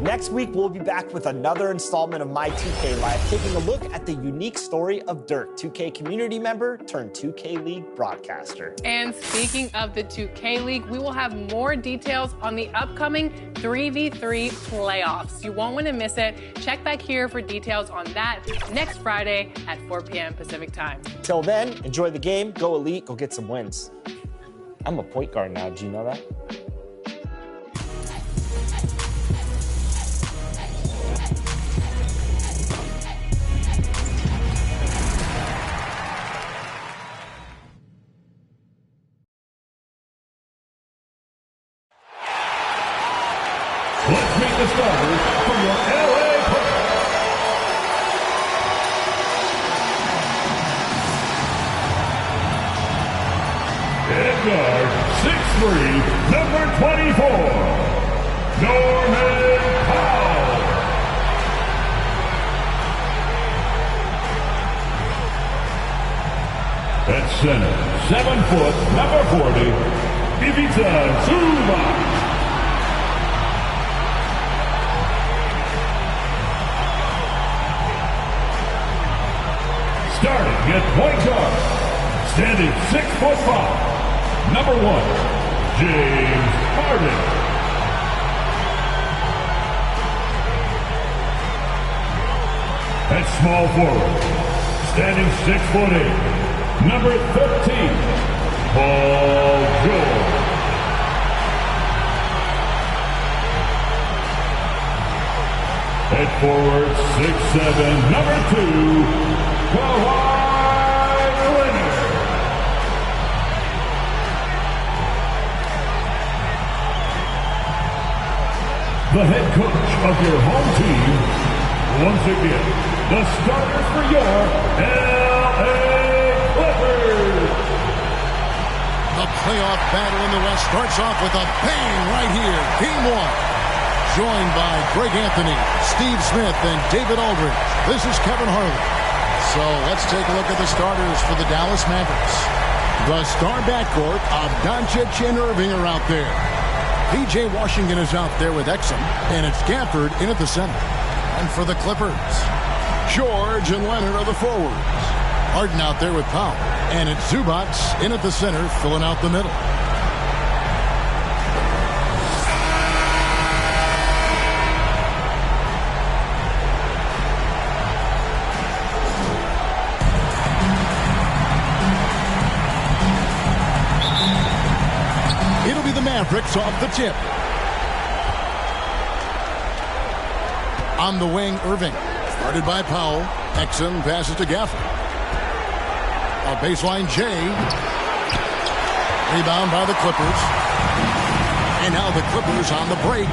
Next week, we'll be back with another installment of My 2K Live, taking a look at the unique story of Dirk, 2K community member turned 2K League broadcaster. And speaking of the 2K League, we will have more details on the upcoming 3v3 playoffs. You won't want to miss it. Check back here for details on that next Friday at 4 p.m. Pacific time. Till then, enjoy the game, go elite, go get some wins. I'm a point guard now, do you know that? Let's meet the starters for your LA Clippers. At guard, 6'3", number 24, Norman Powell. At center, 7 foot, number 40, Ivica Zubac. Starting at point guard, standing 6'5", number 1, James Harden. At small forward, standing 6'8", number 13, Paul George. At forward, 6'7", number 2, Kawhi Leonard. The head coach of your home team, once again, the starters for your LA Clippers. The playoff battle in the West starts off with a bang right here. Game 1. Joined by Greg Anthony, Steve Smith, and David Aldridge. This is Kevin Harlan. So let's take a look at the starters for the Dallas Mavericks. The star backcourt of Doncic and Irving are out there. P.J. Washington is out there with Exum, and it's Gafford in at the center. And for the Clippers, George and Leonard are the forwards. Harden out there with Powell, and it's Zubac in at the center, filling out the middle. Mavericks off the tip. On the wing, Irving. Started by Powell. Exum passes to Gafford. A baseline J. Rebound by the Clippers. And now the Clippers on the break.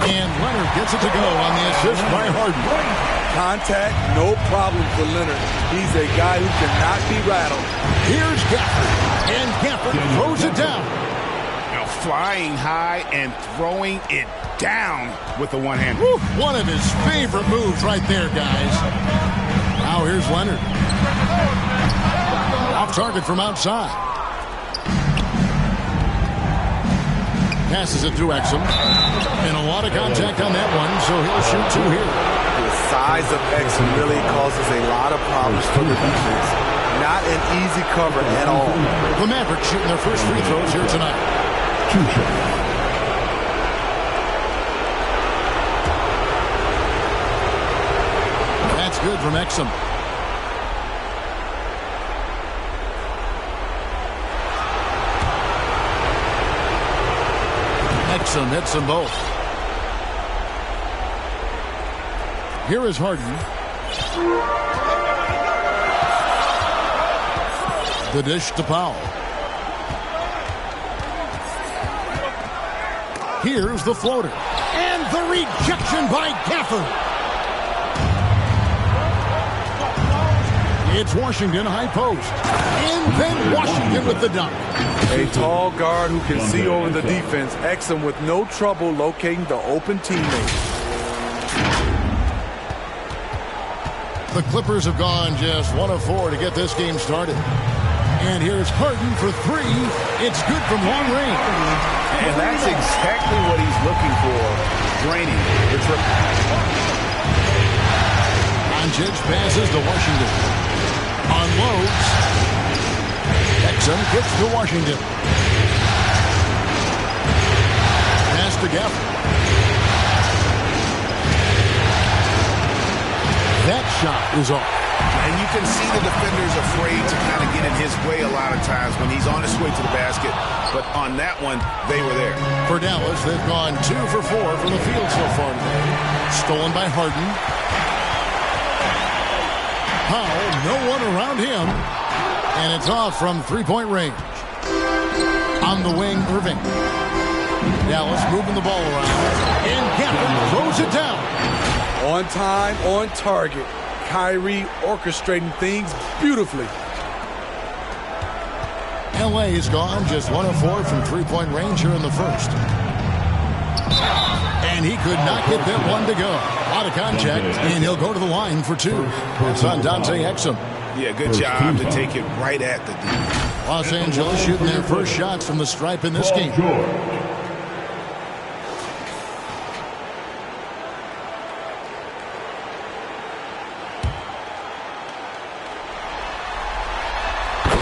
And Leonard gets it to go on the assist by Harden. Contact, no problem for Leonard. He's a guy who cannot be rattled. Here's Gafford. And Gafford throws it down. Flying high and throwing it down with the one-hand. One of his favorite moves right there, guys. Now here's Leonard. Off target from outside. Passes it through Exum. And a lot of contact on that one, so he'll shoot 2 here. The size of Exum really causes a lot of problems for the defense. Not an easy cover at all. The Mavericks shooting their first free throws here tonight. That's good from Exum. Exum hits them both. Here is Harden. The dish to Powell. Here's the floater. And the rejection by Gafford. It's Washington high post. And then Washington with the dunk. A tall guard who can see over the defense. Exum with no trouble locating the open teammate. The Clippers have gone just 1 of 4 to get this game started. And here's Harden for three. It's good from long range. And that's exactly what he's looking for, draining the triple. Doncic passes to Washington. Unloads. Exum gets to Washington. Pass to Gafford. That shot is off. And you can see the defender's afraid to kind of get in his way a lot of times when he's on his way to the basket. But on that one, they were there. For Dallas, they've gone 2 for 4 from the field so far today. Stolen by Harden. Powell, no one around him. And it's off from three-point range. On the wing, Irving. Dallas moving the ball around. And Gafford throws it down. On time, on target. Kyrie orchestrating things beautifully. L.A. is gone just 1 of 4 from three-point range here in the first. And he could not get that one to go. Out of contact, and he'll go to the line for 2. It's on Dante Exum. Yeah, good job to take it right at the D. Los Angeles shooting their first shots from the stripe in this game.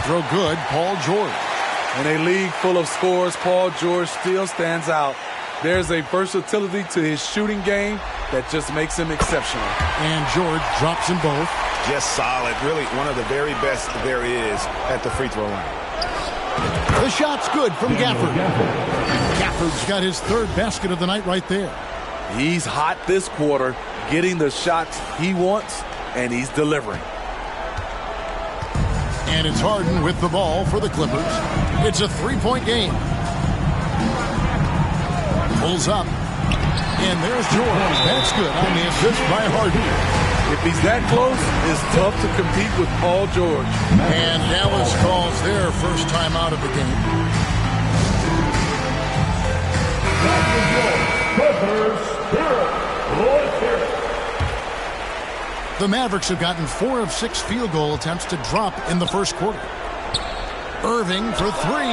Throw good, Paul George. In a league full of scores, Paul George still stands out. There's a versatility to his shooting game that just makes him exceptional. And George drops them both. Just solid. Really one of the very best there is at the free throw line. The shot's good from Gafford. Gafford's got his third basket of the night right there. He's hot this quarter, getting the shots he wants, and he's delivering. And it's Harden with the ball for the Clippers. It's a three-point game. Pulls up. And there's George. That's good on the assist by Harden. If he's that close, it's tough to compete with Paul George. And Dallas calls their first time out of the game. The Mavericks have gotten 4 of 6 field goal attempts to drop in the first quarter. Irving for 3.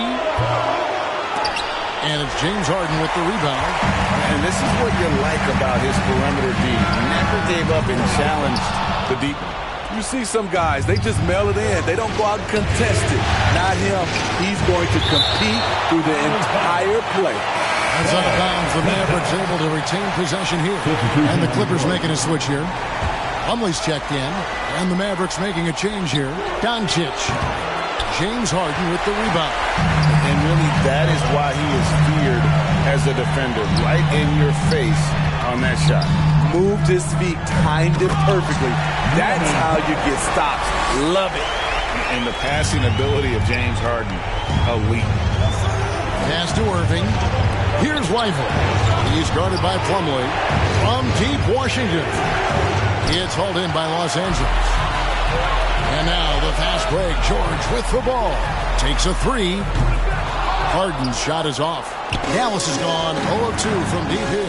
And it's James Harden with the rebound. And this is what you like about his perimeter D. Never gave up and challenged the deep. You see some guys, they just mail it in. They don't go out and contest it. Not him. He's going to compete through the entire play. That's out of bounds. The Mavericks able to retain possession here. And the Clippers making a switch here. Plumlee's checked in, and the Mavericks making a change here. Doncic. James Harden with the rebound. And really, that is why he is feared as a defender. Right in your face on that shot. Moved his feet, timed it perfectly. That's how you get stops. Love it. And the passing ability of James Harden, elite. Pass to Irving. Here's Weifel. He's guarded by Plumlee. From deep Washington. It's hauled in by Los Angeles. And now the fast break. George with the ball. Takes a 3. Harden's shot is off. Dallas is gone 0 of 2 from deep here.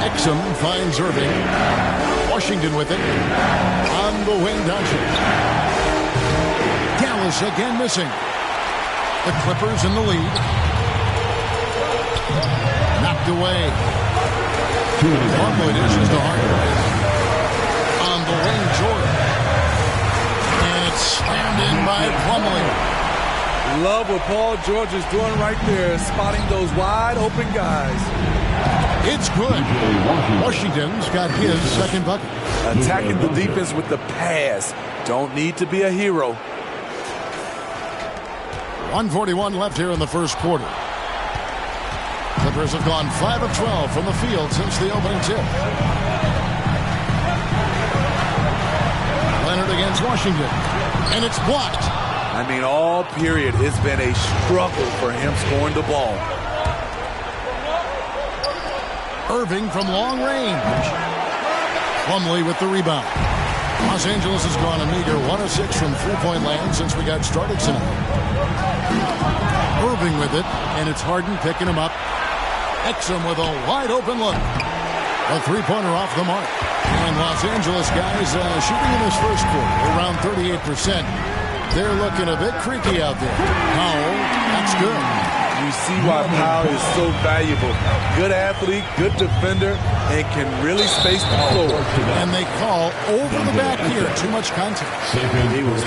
Exum finds Irving. Washington with it. On the wing, Doncic. Dallas again missing. The Clippers in the lead. Knocked away. Plumlee dishes to Harden. On the wing, Jordan. And it's slammed in by Plumlee. Love what Paul George is doing right there, spotting those wide open guys. It's good. Washington's got his second bucket. Attacking the defense with the pass. Don't need to be a hero. 1:41 left here in the first quarter. Clippers have gone 5 of 12 from the field since the opening tip. Leonard against Washington. And it's blocked. I mean, all period, it's been a struggle for him scoring the ball. Irving from long range. Plumlee with the rebound. Los Angeles has gone a meager 1 of 6 from three-point land since we got started tonight. Irving with it, and it's Harden picking him up. Exum with a wide-open look. A three-pointer off the mark. And Los Angeles guys shooting in this first quarter around 38%. They're looking a bit creaky out there. Powell, that's good. You see why Powell is so valuable. Good athlete, good defender, and can really space the floor. And they call over the back here. Too much contact. He was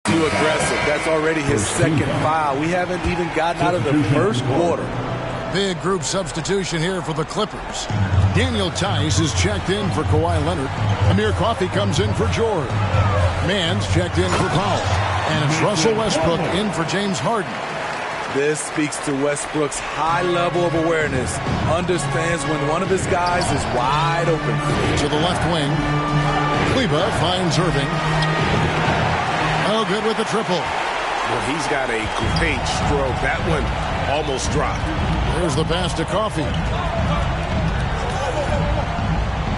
too aggressive. That's already his second foul. We haven't even gotten out of the first quarter. Big group substitution here for the Clippers. Daniel Tice is checked in for Kawhi Leonard. Amir Coffey comes in for George. Mann's checked in for Powell. And it's Russell Westbrook in for James Harden. This speaks to Westbrook's high level of awareness. Understands when one of his guys is wide open. To the left wing. Kleba finds Irving. Oh, good with the triple. Well, he's got a great stroke. That one almost dropped. There's the pass to Coffey.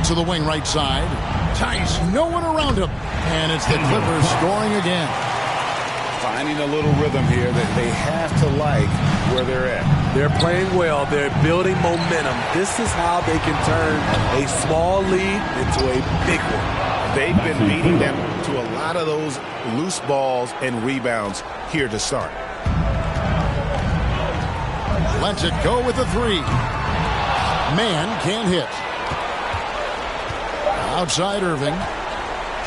To the wing right side. Tice, no one around him. And it's the Clippers scoring again. Finding a little rhythm here that they have to like where they're at. They're playing well. They're building momentum. This is how they can turn a small lead into a big one. They've been beating them to a lot of those loose balls and rebounds here to start. Lets it go with the three. Man can't hit. Outside Irving.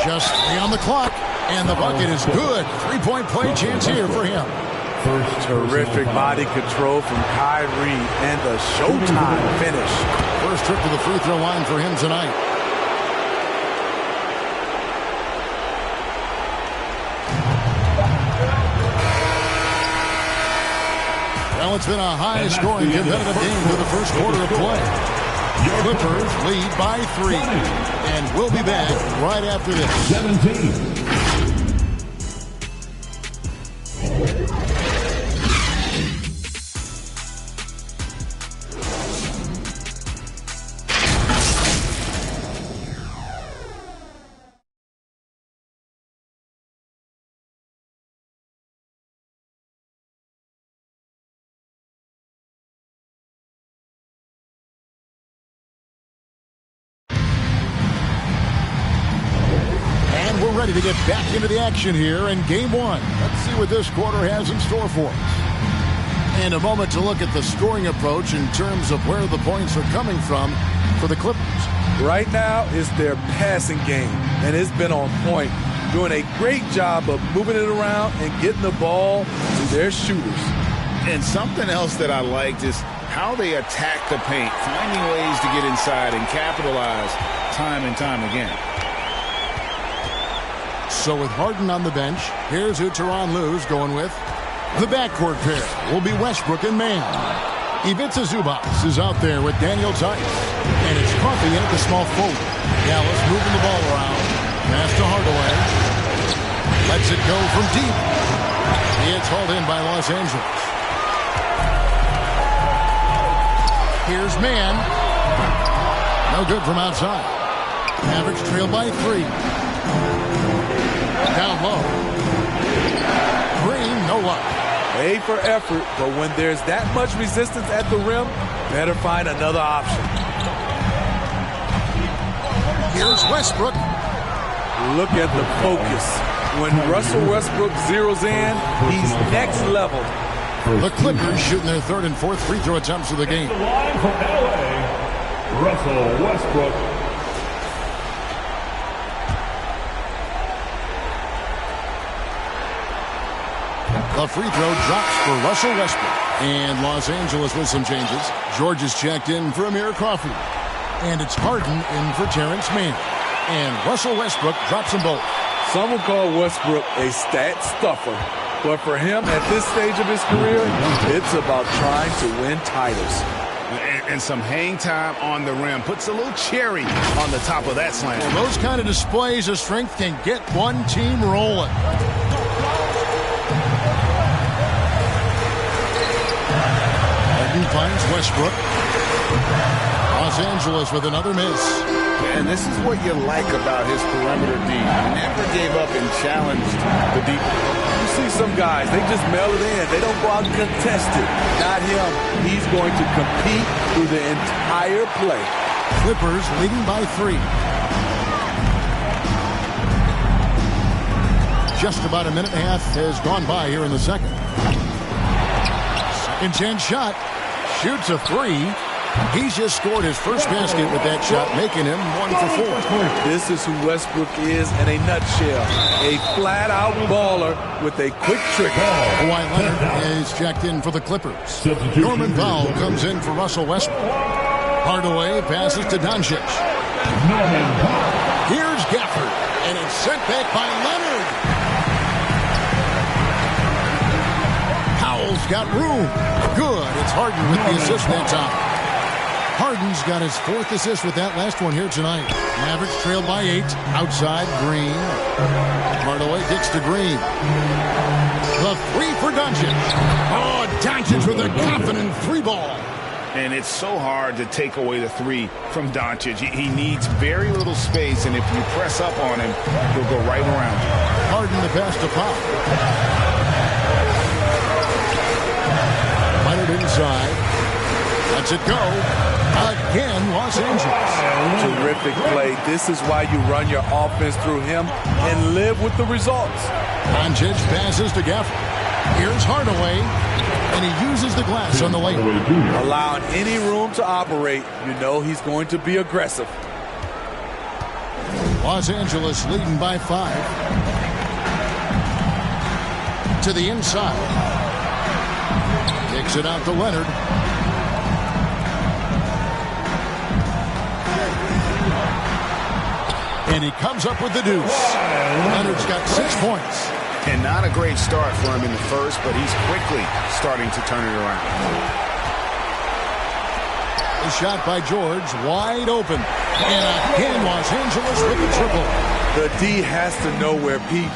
Just 3 on the clock. And the bucket is good. 3-point play chance here for him. Terrific body control from Kyrie and the showtime finish. First trip to the free throw line for him tonight. Well, it's been a high-scoring competitive game for the first quarter of play. Clippers lead by 3. And we'll be back right after this. 17. Ready to get back into the action here in game 1. Let's see what this quarter has in store for us. And a moment to look at the scoring approach in terms of where the points are coming from for the Clippers. Right now is their passing game, and it's been on point, doing a great job of moving it around and getting the ball to their shooters. And something else that I liked is how they attack the paint, finding ways to get inside and capitalize time and time again. So with Harden on the bench, here's who Tyronn Lue's going with. The backcourt pair will be Westbrook and Mann. Ivica Zubac is out there with Daniel Tice. And it's Coffey in at the small forward. Dallas moving the ball around. Pass to Hardaway. Lets it go from deep. It's hauled in by Los Angeles. Here's Mann. No good from outside. Mavericks trail by 3. Down low. Green, no luck. A for effort, but when there's that much resistance at the rim, better find another option. Here's Westbrook. Look at the focus. When Russell Westbrook zeroes in, he's next level. The Clippers shooting their 3rd and 4th free throw attempts of the game. The line from LA, Russell Westbrook. The free throw drops for Russell Westbrook. And Los Angeles with some changes. George is checked in for Amir Coffey. And it's Harden in for Terrence Mann. And Russell Westbrook drops them both. Some will call Westbrook a stat stuffer. But for him at this stage of his career, it's about trying to win titles. And some hang time on the rim. Puts a little cherry on the top of that slam. Well, those kind of displays of strength can get one team rolling. Harden finds Westbrook. Los Angeles with another miss. And this is what you like about his perimeter D. He never gave up and challenged the deep. You see some guys, they just mail it in. They don't go out and contest it. Not him. He's going to compete through the entire play. Clippers leading by 3. Just about a minute and a half has gone by here in the second. Second chance shot. Shoots a 3. He's just scored his first basket with that shot, making him 1 for 4. This is who Westbrook is in a nutshell. A flat-out baller with a quick trigger. Kawhi Leonard is checked in for the Clippers. Norman Powell comes in for Russell Westbrook. Hardaway passes to Doncic. Here's Gafford, and it's sent back by Leonard. Powell's got room. Good. It's Harden with the assist that time. Harden's got his 4th assist with that last one here tonight. Mavericks trailed by 8. Outside, Green. Hardaway kicks to Green. The 3 for Doncic. Oh, Doncic with a confident 3 ball. And it's so hard to take away the 3 from Doncic. He needs very little space, and if you press up on him, he'll go right around you. Harden the pass to Powell. Leonard inside. Lets it go. Again, Los Angeles. Terrific play. This is why you run your offense through him and live with the results. Doncic passes to Gafford. Here's Hardaway, and he uses the glass on the layup. Allowing any room to operate, you know he's going to be aggressive. Los Angeles leading by 5. To the inside. Kicks it out to Leonard. And he comes up with the deuce. Leonard's got 6 points. And not a great start for him in the first, but he's quickly starting to turn it around. The shot by George, wide open. And again, Los Angeles with the triple. The D has to know where PG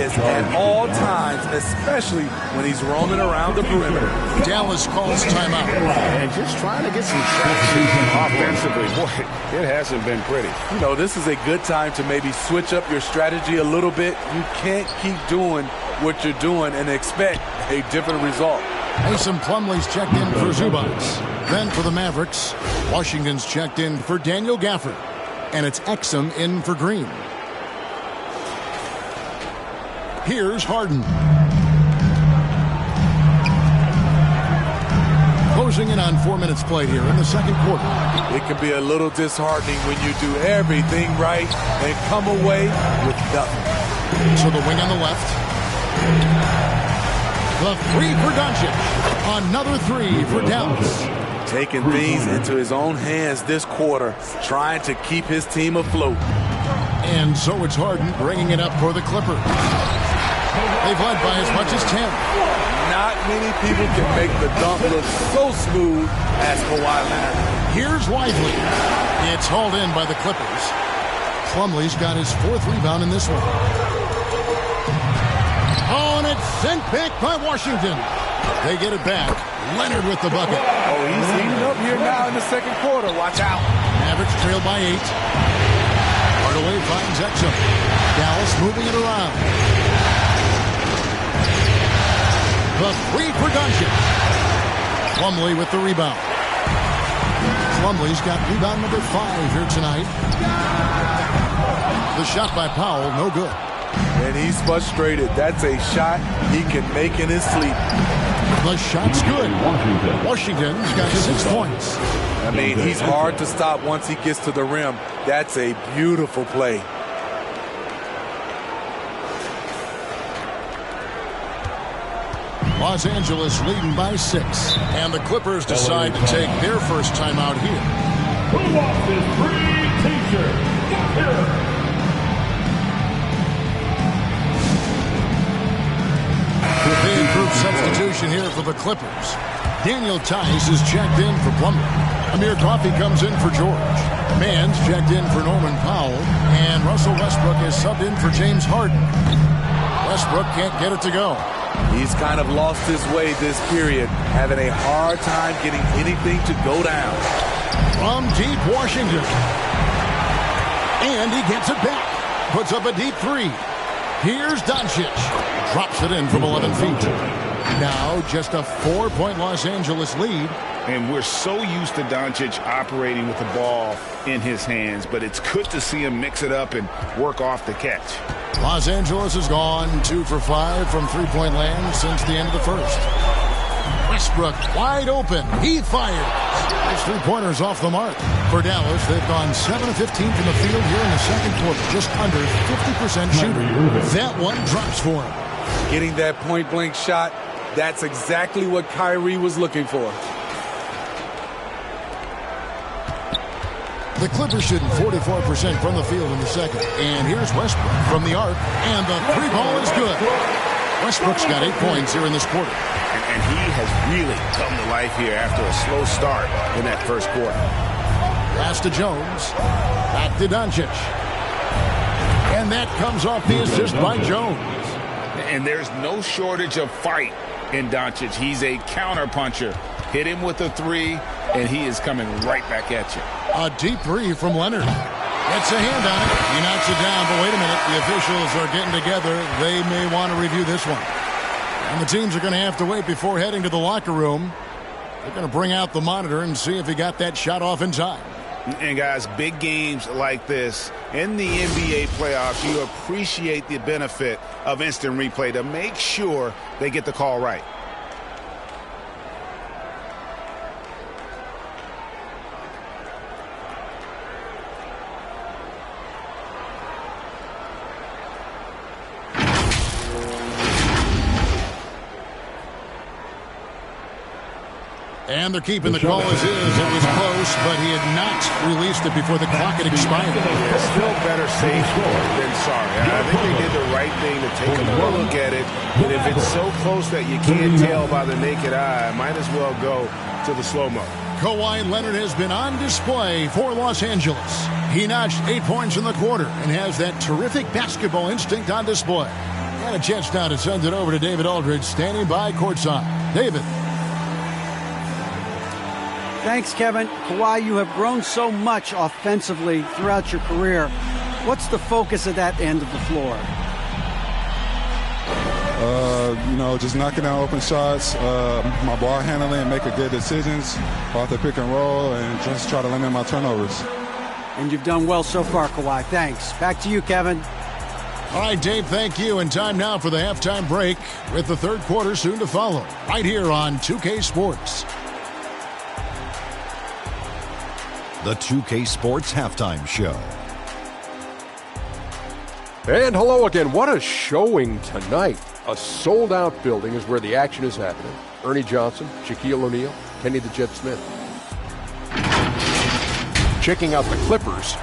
is at all times, especially when he's roaming around the perimeter. Dallas calls timeout. And just trying to get some traction offensively. Boy, it hasn't been pretty. You know, this is a good time to maybe switch up your strategy a little bit. You can't keep doing what you're doing and expect a different result. Mason Plumlee's checked in for Zubac. Then for the Mavericks, Washington's checked in for Daniel Gafford. And it's Exum in for Green. Here's Harden. Closing in on 4 minutes played here in the second quarter. It can be a little disheartening when you do everything right and come away with nothing. So the wing on the left. The 3 for Doncic. Another 3 for Dallas. Taking things into his own hands this quarter, trying to keep his team afloat. And so it's Harden bringing it up for the Clippers. They've led by as much as 10. Not many people can make the dunk look so smooth as Kawhi Leonard. Here's Lively. It's hauled in by the Clippers. Plumlee's got his 4th rebound in this one. Oh, and it's sent back by Washington. They get it back. Leonard with the bucket. Oh, he's heating up here now in the second quarter. Watch out. Mavericks trail by 8. Hardaway finds Exum. Dallas moving it around. The 3 for Doncic. Plumlee with the rebound. Plumlee's got rebound number 5 here tonight. The shot by Powell, no good. And he's frustrated. That's a shot he can make in his sleep. The shot's good. Washington's got 6 points. I mean, he's hard to stop once he gets to the rim. That's a beautiful play. Los Angeles leading by 6. And the Clippers decide to take their first timeout here. Who wants this free t-shirt? Here. Improved substitution here for the Clippers. Daniel Tice is checked in for Plumlee. Amir Coffey comes in for George. Mann's checked in for Norman Powell. And Russell Westbrook is subbed in for James Harden. Westbrook can't get it to go. He's kind of lost his way this period, having a hard time getting anything to go down. From deep Washington. And he gets it back. Puts up a deep three. Here's Doncic. Drops it in from 11 feet. Now just a 4-point Los Angeles lead. And we're so used to Doncic operating with the ball in his hands, but it's good to see him mix it up and work off the catch. Los Angeles has gone 2 for 5 from three-point land since the end of the first. Westbrook wide open. He fires. His three-pointers off the mark. For Dallas, they've gone 7 of 15 from the field here in the second quarter. Just under 50% shooting. That one drops for him. Getting that point-blank shot, that's exactly what Kyrie was looking for. The Clippers shooting 44% from the field in the second. And here's Westbrook from the arc. And the three ball is good. Westbrook's got 8 points here in this quarter. And he has really come to life here after a slow start in that first quarter. Pass to Jones. Back to Doncic. And that comes off the assist by Jones. And there's no shortage of fight in Doncic. He's a counterpuncher. Hit him with a three, and he is coming right back at you. A deep three from Leonard. Gets a hand on it. He knocks it down, but wait a minute. The officials are getting together. They may want to review this one. And the teams are going to have to wait before heading to the locker room. They're going to bring out the monitor and see if he got that shot off in time. And guys, big games like this in the NBA playoffs, you appreciate the benefit of instant replay to make sure they get the call right. And they're keeping the call as is. It was close, but he had not released it before the clock had expired. It's still better safe than sorry. I think they did the right thing to take a look at it. But if it's so close that you can't tell by the naked eye, might as well go to the slow-mo. Kawhi Leonard has been on display for Los Angeles. He notched 8 points in the quarter and has that terrific basketball instinct on display. Got a chance now to send it over to David Aldridge, standing by courtside. David. Thanks, Kevin. Kawhi, you have grown so much offensively throughout your career. What's the focus of that end of the floor? Just knocking down open shots, my ball handling, making good decisions off the pick and roll, and just try to limit my turnovers. And you've done well so far, Kawhi. Thanks. Back to you, Kevin. All right, Dave, thank you. And time now for the halftime break with the third quarter soon to follow right here on 2K Sports. The 2K Sports Halftime Show. And hello again. What a showing tonight. A sold-out building is where the action is happening. Ernie Johnson, Shaquille O'Neal, Kenny the Jet Smith. Checking out the Clippers,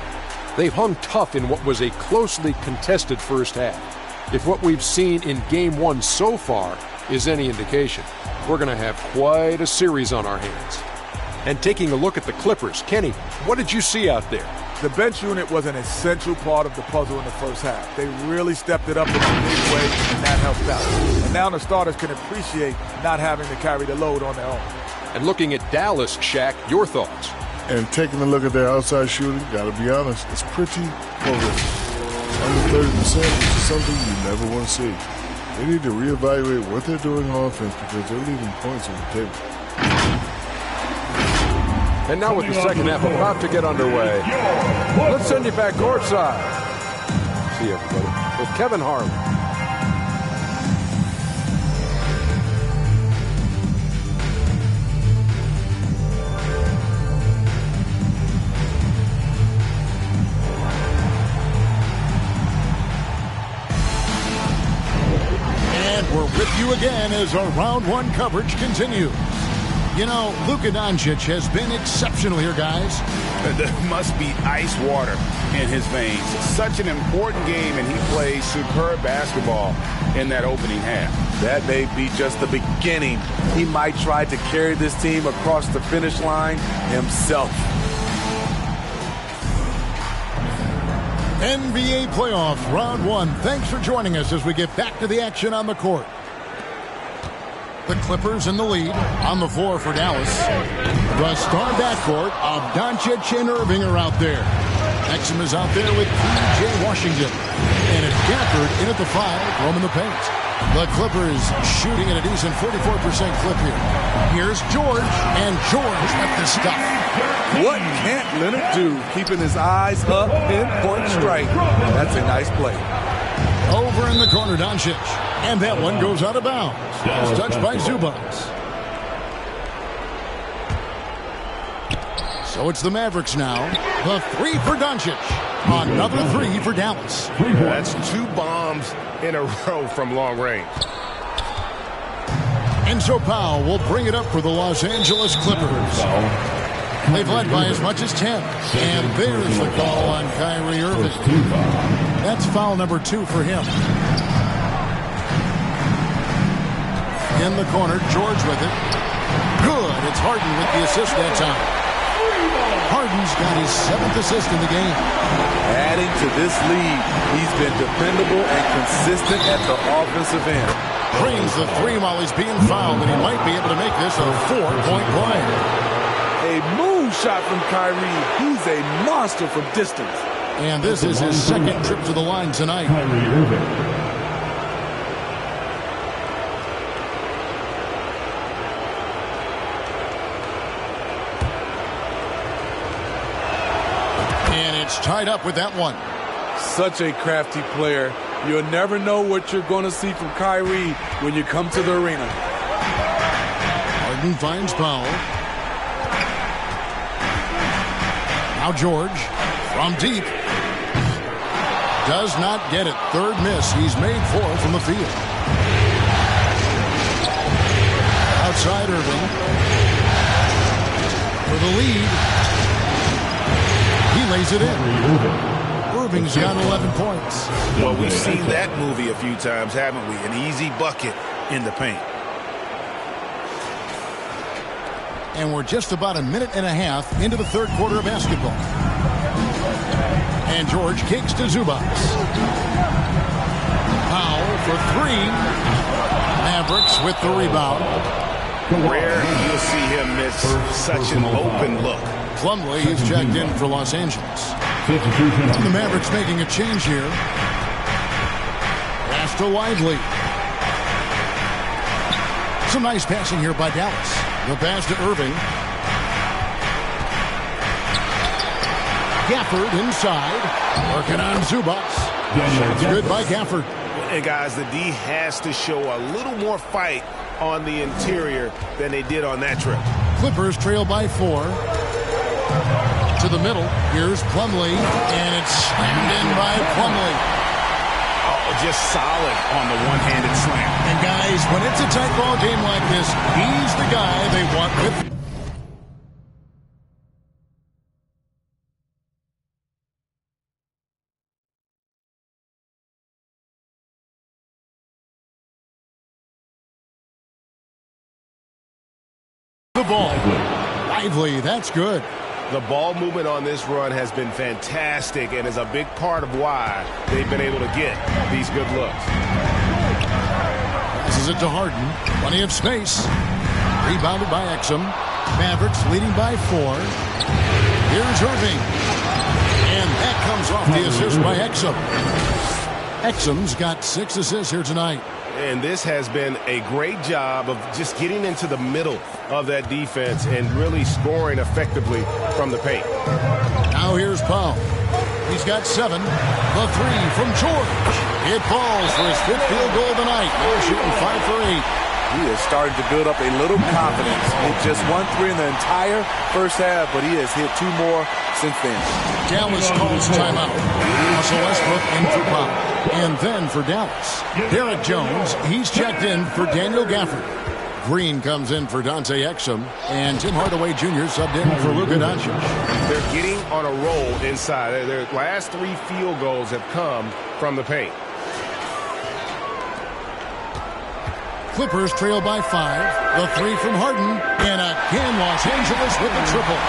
they've hung tough in what was a closely contested first half. If what we've seen in Game 1 so far is any indication, we're going to have quite a series on our hands. And taking a look at the Clippers, Kenny, what did you see out there? The bench unit was an essential part of the puzzle in the first half. They really stepped it up in a big way, and that helped out. And now the starters can appreciate not having to carry the load on their own. And looking at Dallas, Shaq, your thoughts? And taking a look at their outside shooting, got to be honest, it's pretty horrific. Under 30%, which is something you never want to see. They need to reevaluate what they're doing on offense because they're leaving points on the table. And now with the second half about to get underway, let's send you back courtside. See you, everybody, with Kevin Harlan. And we're with you again as our round one coverage continues. You know, Luka Doncic has been exceptional here, guys. There must be ice water in his veins. Such an important game, and he plays superb basketball in that opening half. That may be just the beginning. He might try to carry this team across the finish line himself. NBA Playoffs, Round 1. Thanks for joining us as we get back to the action on the court. The Clippers in the lead on the floor for Dallas. The star backcourt of Doncic and Irving are out there. Exum is out there with P.J. Washington. And it's Gafford in at the 5, roaming the paint. The Clippers shooting at a decent 44% clip here. Here's George, and George at the stuff. What can't Leonard do? Keeping his eyes up, pinpoint strike. That's a nice play. Over in the corner, Doncic. And that one goes out of bounds. It's touched by Zubac. So it's the Mavericks now. The 3 for Doncic. Another 3 for Dallas. That's 2 bombs in a row from long range. And so Powell will bring it up for the Los Angeles Clippers. They've led by as much as 10. And there's the call on Kyrie Irving. That's foul number 2 for him. In the corner, George with it. Good. It's Harden with the assist that time. Harden's got his 7th assist in the game. Adding to this lead, he's been dependable and consistent at the offensive end. Drains the 3 while he's being fouled, and he might be able to make this a 4-point play. A moon shot from Kyrie. He's a monster from distance. And this is his 2nd trip to the line tonight. Kyrie Irving. It's tied up with that one. Such a crafty player. You'll never know what you're going to see from Kyrie when you come to the arena. Harden finds Powell. Now George from deep. Does not get it. 3rd miss. He's made 4 from the field. Outside Irving. For the lead. He lays it in. Irving's got 11 points. Well, we've seen that movie a few times, haven't we? An easy bucket in the paint. And we're just about a minute and a half into the 3rd quarter of basketball. And George kicks to Zubac. Powell for 3. Mavericks with the rebound. Rare you'll see him miss such an open look. Plumlee is checked in for Los Angeles. The Mavericks making a change here. Pass to Lively. Some nice passing here by Dallas. The pass to Irving. Gafford inside. Working on Zubac. Shots good by Gafford. And guys, the D has to show a little more fight on the interior than they did on that trip. Clippers trail by 4. To the middle. Here's Plumlee. And it's slammed in by Plumlee. Oh, just solid on the one-handed slam. And guys, when it's a tight ball game like this, he's the guy they want with. The ball. Lively, that's good. The ball movement on this run has been fantastic and is a big part of why they've been able to get these good looks. Passes it to Harden. Plenty of space. Rebounded by Exum. Mavericks leading by 4. Here's Irving. And that comes off the assist by Exum. Exum's got 6 assists here tonight. And this has been a great job of just getting into the middle of that defense and really scoring effectively from the paint. Now here's Powell. He's got 7. The 3 from George. It falls for his 5th field goal of the night. Now shooting 5 for 8. He is starting to build up a little confidence. Hit just 1 3 in the entire first half, but he has hit 2 more since then. Dallas calls timeout. Russell Westbrook in for Powell. And then for Dallas, Derek Jones, he's checked in for Daniel Gafford. Green comes in for Dante Exum, and Tim Hardaway Jr. subbed in for Luka Doncic. They're getting on a roll inside. Their last 3 field goals have come from the paint. Clippers trail by 5. The three from Harden. And again, Los Angeles with the triple.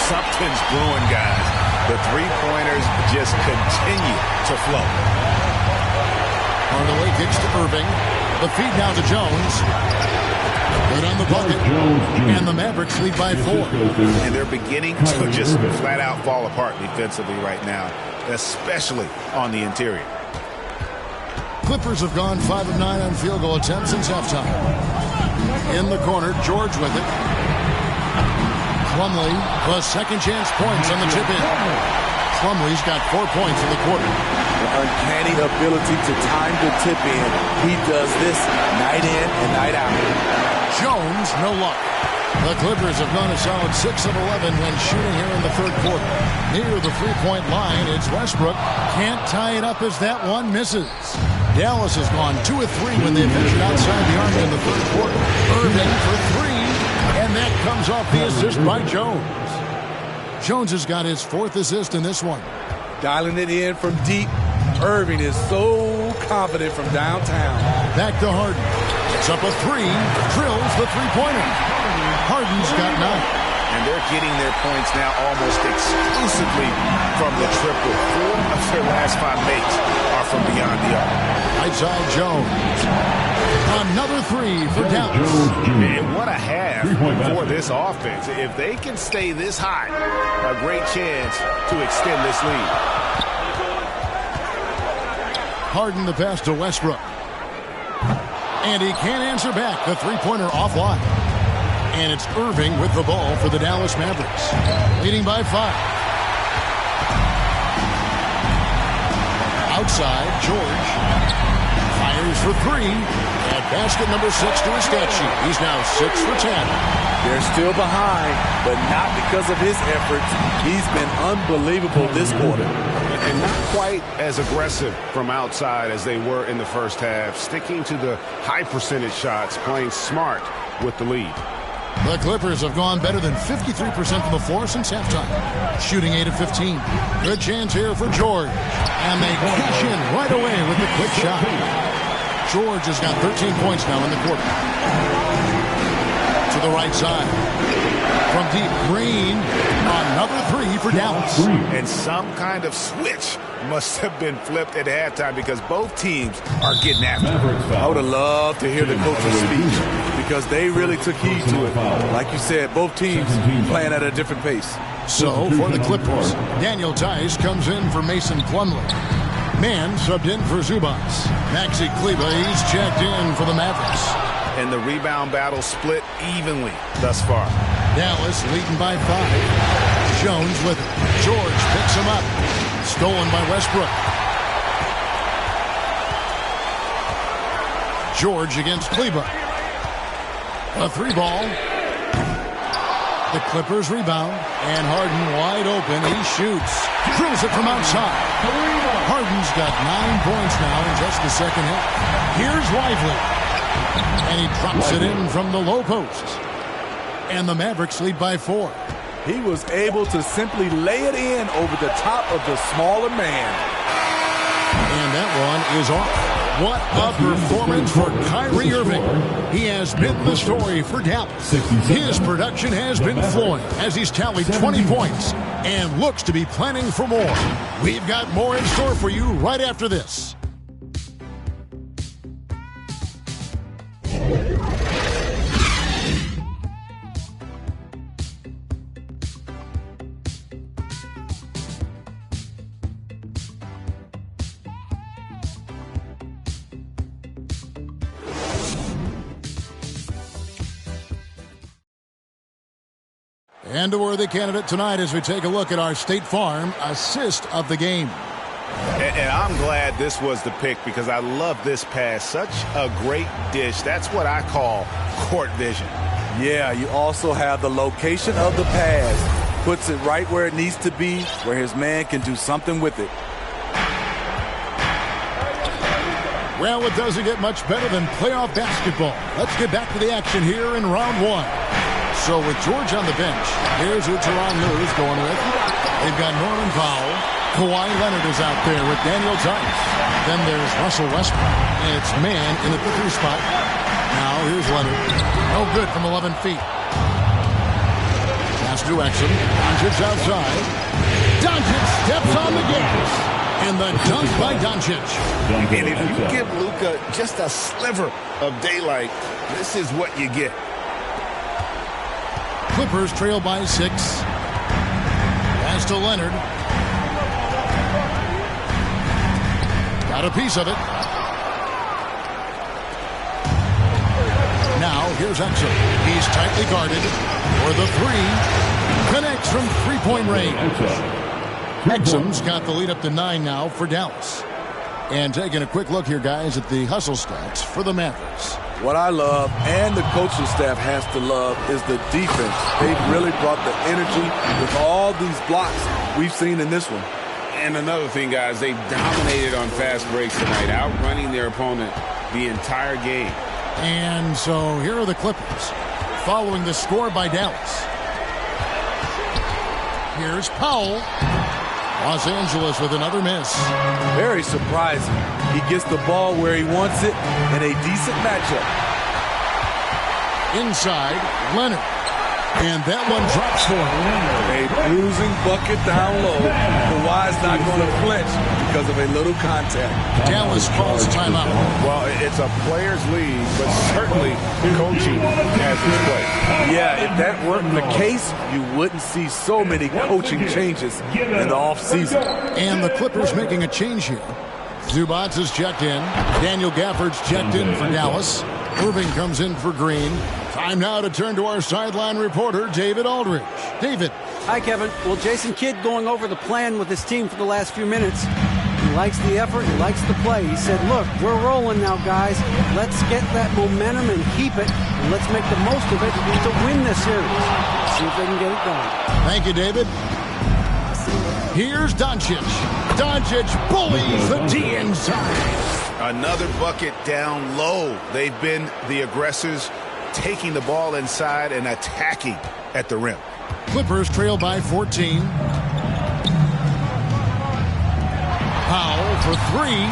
Something's brewing, guys. The three-pointers just continue to flow. Hardaway kicks to Irving. The feed now to Jones. Good on the bucket. And the Mavericks lead by 4. And they're beginning to just flat-out fall apart defensively right now, especially on the interior. Clippers have gone 5 of 9 on field goal attempts since halftime. In the corner, George with it. Plumlee plus second chance points on the tip in. Plumlee's got 4 points in the quarter. The uncanny ability to time the tip in. He does this night in and night out. Jones, no luck. The Clippers have gone a solid 6 of 11 when shooting here in the third quarter. Near the three-point line, it's Westbrook. Can't tie it up as that one misses. Dallas has gone 2 of 3 when they ventured outside the arc in the third quarter. Irving for 3, and that comes off the assist by Jones. Jones has got his 4th assist in this one. Dialing it in from deep. Irving is so confident from downtown. Back to Harden. It's up a 3. Drills the three-pointer. Harden's got 9. And they're getting their points now almost exclusively from the triple. 4 of their last 5 makes are from beyond the arc. Right side Jones. Another 3 for Dallas. And what a half for this offense. If they can stay this high, a great chance to extend this lead. Harden the pass to Westbrook. And he can't answer back. The three-pointer offline. And it's Irving with the ball for the Dallas Mavericks. Leading by 5. Outside, George. Fires for 3. At basket number 6 to his stat sheet. He's now 6 for 10. They're still behind, but not because of his efforts. He's been unbelievable this quarter. And not quite as aggressive from outside as they were in the first half. Sticking to the high percentage shots, playing smart with the lead. The Clippers have gone better than 53% from the floor since halftime. Shooting 8 of 15. Good chance here for George. And they cash in right away with the quick shot. George has got 13 points now in the quarter. To the right side. From deep, Green. Another 3 for Dallas. And some kind of switch must have been flipped at halftime because both teams are getting after it. I would have loved to hear the coach's speech because they really took heed to it. Like you said, both teams playing at a different pace. So, for the Clippers, Daniel Tice comes in for Mason Plumlee. Mann subbed in for Zubas. Maxi Kleber, he's checked in for the Mavericks. And the rebound battle split evenly thus far. Dallas leading by 5. Jones with it. George picks him up. Stolen by Westbrook. George against Kleber. A 3-ball. The Clippers rebound. And Harden wide open. He shoots. Drills it from outside. Harden's got 9 points now in just the second half. Here's Lively. And he drops it in from the low post. And the Mavericks lead by 4. He was able to simply lay it in over the top of the smaller man. And that one is off. What a performance for Kyrie Irving. He has been the story for Dallas. His production has been flowing as he's tallied 20 points and looks to be planning for more. We've got more in store for you right after this. And a worthy candidate tonight as we take a look at our State Farm assist of the game. And I'm glad this was the pick because I love this pass. Such a great dish. That's what I call court vision. Yeah, you also have the location of the pass. Puts it right where it needs to be, where his man can do something with it. Well, it doesn't get much better than playoff basketball. Let's get back to the action here in round 1. So with George on the bench, here's who Tyronn Lue is going with. They've got Norman Powell. Kawhi Leonard is out there with Daniel Tice. Then there's Russell Westbrook. And it's Mann in the 3 spot. Now here's Leonard. No good from 11 feet. Pass to Exum. Doncic outside. Doncic steps on the gas. And the dunk by Doncic. And if you give Luka just a sliver of daylight, this is what you get. Clippers trail by 6. Pass to Leonard. Got a piece of it. Now here's Exum. He's tightly guarded for the 3. Connects from three-point range. Exum's got the lead up to 9 now for Dallas. And taking a quick look here, guys, at the hustle stats for the Mavericks. What I love, and the coaching staff has to love, is the defense. They've really brought the energy with all these blocks we've seen in this one. And another thing, guys, they dominated on fast breaks tonight, outrunning their opponent the entire game. And so here are the Clippers, following the score by Dallas. Here's Powell. Los Angeles with another miss. Very surprising. He gets the ball where he wants it in a decent matchup. Inside, Leonard. And that one drops for him. A bruising bucket down low. Kawhi's not going to flinch because of a little contact. Dallas calls timeout. Well, it's a players' league, but certainly coaching has its place. Yeah, if that weren't the case, you wouldn't see so many coaching changes in the offseason. And the Clippers making a change here. Zubats is checked in. Daniel Gafford's checked in for Dallas. Irving comes in for Green. Time now to turn to our sideline reporter, David Aldridge. David. Hi, Kevin. Well, Jason Kidd going over the plan with his team for the last few minutes. He likes the effort. He likes the play. He said, look, we're rolling now, guys. Let's get that momentum and keep it. And let's make the most of it to win this series. See if they can get it done. Thank you, David. Here's Doncic. Doncic bullies the D inside. Another bucket down low. They've been the aggressors, taking the ball inside and attacking at the rim. Clippers trail by 14. Powell for 3.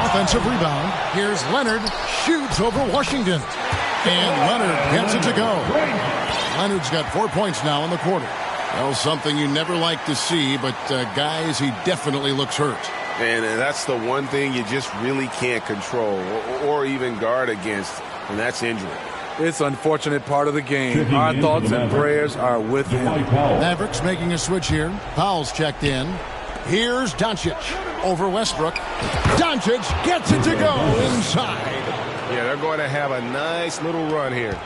Offensive rebound. Here's Leonard. Shoots over Washington. And Leonard gets it to go. Leonard's got 4 points now in the quarter. Well, something you never like to see, but guys, he definitely looks hurt. And that's the one thing you just really can't control or even guard against, and that's injury. It's an unfortunate part of the game. Our thoughts and prayers are with him. Mavericks making a switch here. Powell's checked in. Here's Doncic over Westbrook. Doncic gets it to go inside. Yeah, they're going to have a nice little run here.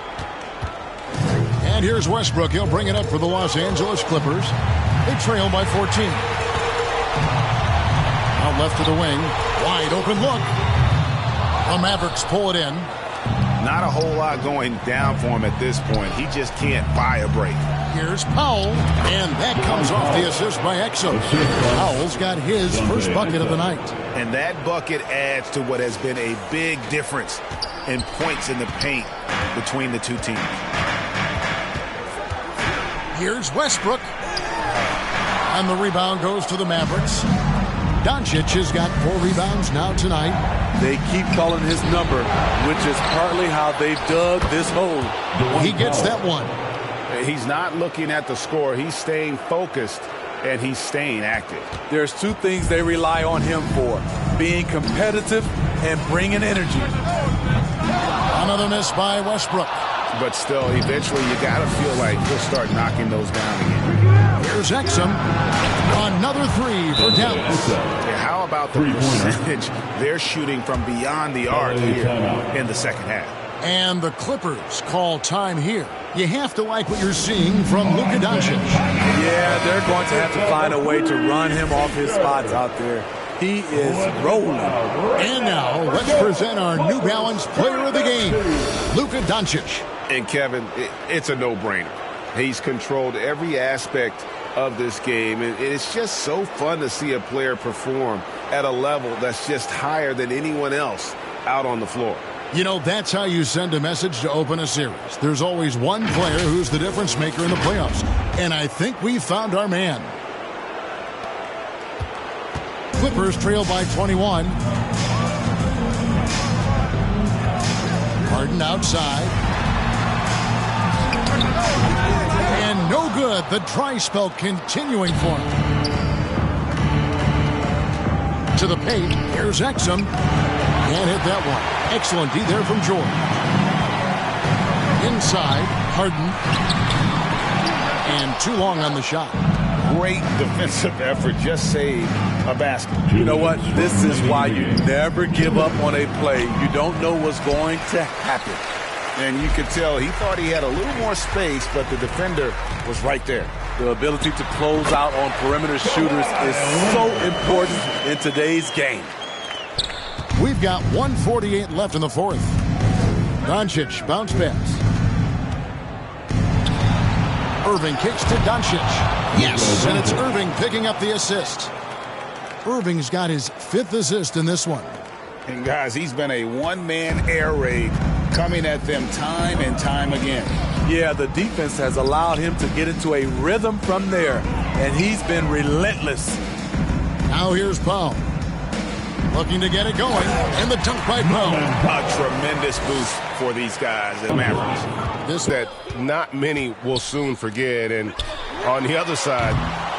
And here's Westbrook. He'll bring it up for the Los Angeles Clippers. They trail by 14. Out left to the wing. Wide open look. The Mavericks pull it in. Not a whole lot going down for him at this point. He just can't buy a break. Here's Powell. And that comes off the assist by Exum. Powell's got his first bucket of the night. And that bucket adds to what has been a big difference in points in the paint between the two teams. Here's Westbrook. And the rebound goes to the Mavericks. Doncic has got 4 rebounds now tonight. They keep calling his number, which is partly how they dug this hole. He gets that one. He's not looking at the score. He's staying focused, and he's staying active. There's 2 things they rely on him for: being competitive and bringing energy. Another miss by Westbrook. But still, eventually, you got to feel like he'll start knocking those down again. Here's Exum. Another 3 for Dallas. Yeah, how about the percentage they're shooting from beyond the arc here in the second half? And the Clippers call time here. You have to like what you're seeing from Luka Doncic. Yeah, they're going to have to find a way to run him off his spots out there. He is rolling. And now, let's present our New Balance Player of the Game, Luka Doncic. And Kevin, it's a no-brainer. He's controlled every aspect of this game, and it's just so fun to see a player perform at a level that's just higher than anyone else out on the floor. You know, that's how you send a message to open a series. There's always one player who's the difference maker in the playoffs, and I think we found our man. Clippers trail by 21. Harden outside. And no good. The dry spell continuing for him. To the paint. Here's Exum. Can't hit that one. Excellent D there from George. Inside, Harden. And too long on the shot. Great defensive effort. Just saved a basket. You know what? This is why you never give up on a play. You don't know what's going to happen. And you could tell he thought he had a little more space, but the defender was right there. The ability to close out on perimeter shooters is so important in today's game. We've got 1:48 left in the fourth. Doncic bounce pass. Irving kicks to Doncic. Yes, and it's Irving picking up the assist. Irving's got his 5th assist in this one. And guys, he's been a one-man air raid coming at them time and time again. Yeah, the defense has allowed him to get into a rhythm from there, and he's been relentless. Now here's Powell. Looking to get it going, and the dunk by Powell. A tremendous boost for these guys at Mavericks. This that not many will soon forget, and on the other side,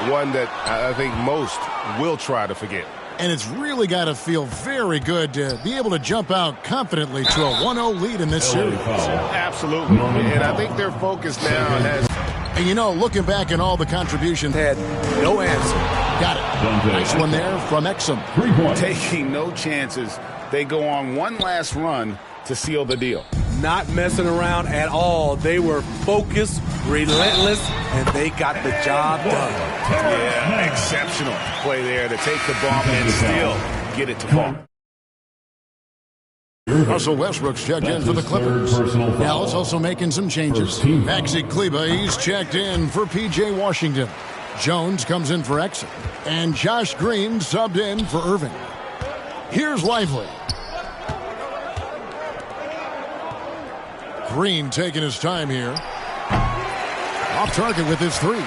one that I think most will try to forget. And it's really got to feel very good to be able to jump out confidently to a 1-0 lead in this series. Absolutely. And I think their focus now has... And, you know, looking back at all the contributions, had no answer. Got it. Nice one there from Exum. Taking no chances. They go on one last run to seal the deal. Not messing around at all. They were focused, relentless, and they got the job done. Yeah, exceptional play there to take the bump and still get it to fall. Russell Westbrook's checked in for the Clippers. Dallas also making some changes. Maxi Kleber, he's checked in for P.J. Washington. Jones comes in for Exum. And Josh Green subbed in for Irving. Here's Lively. Green taking his time here. Off target with his 3.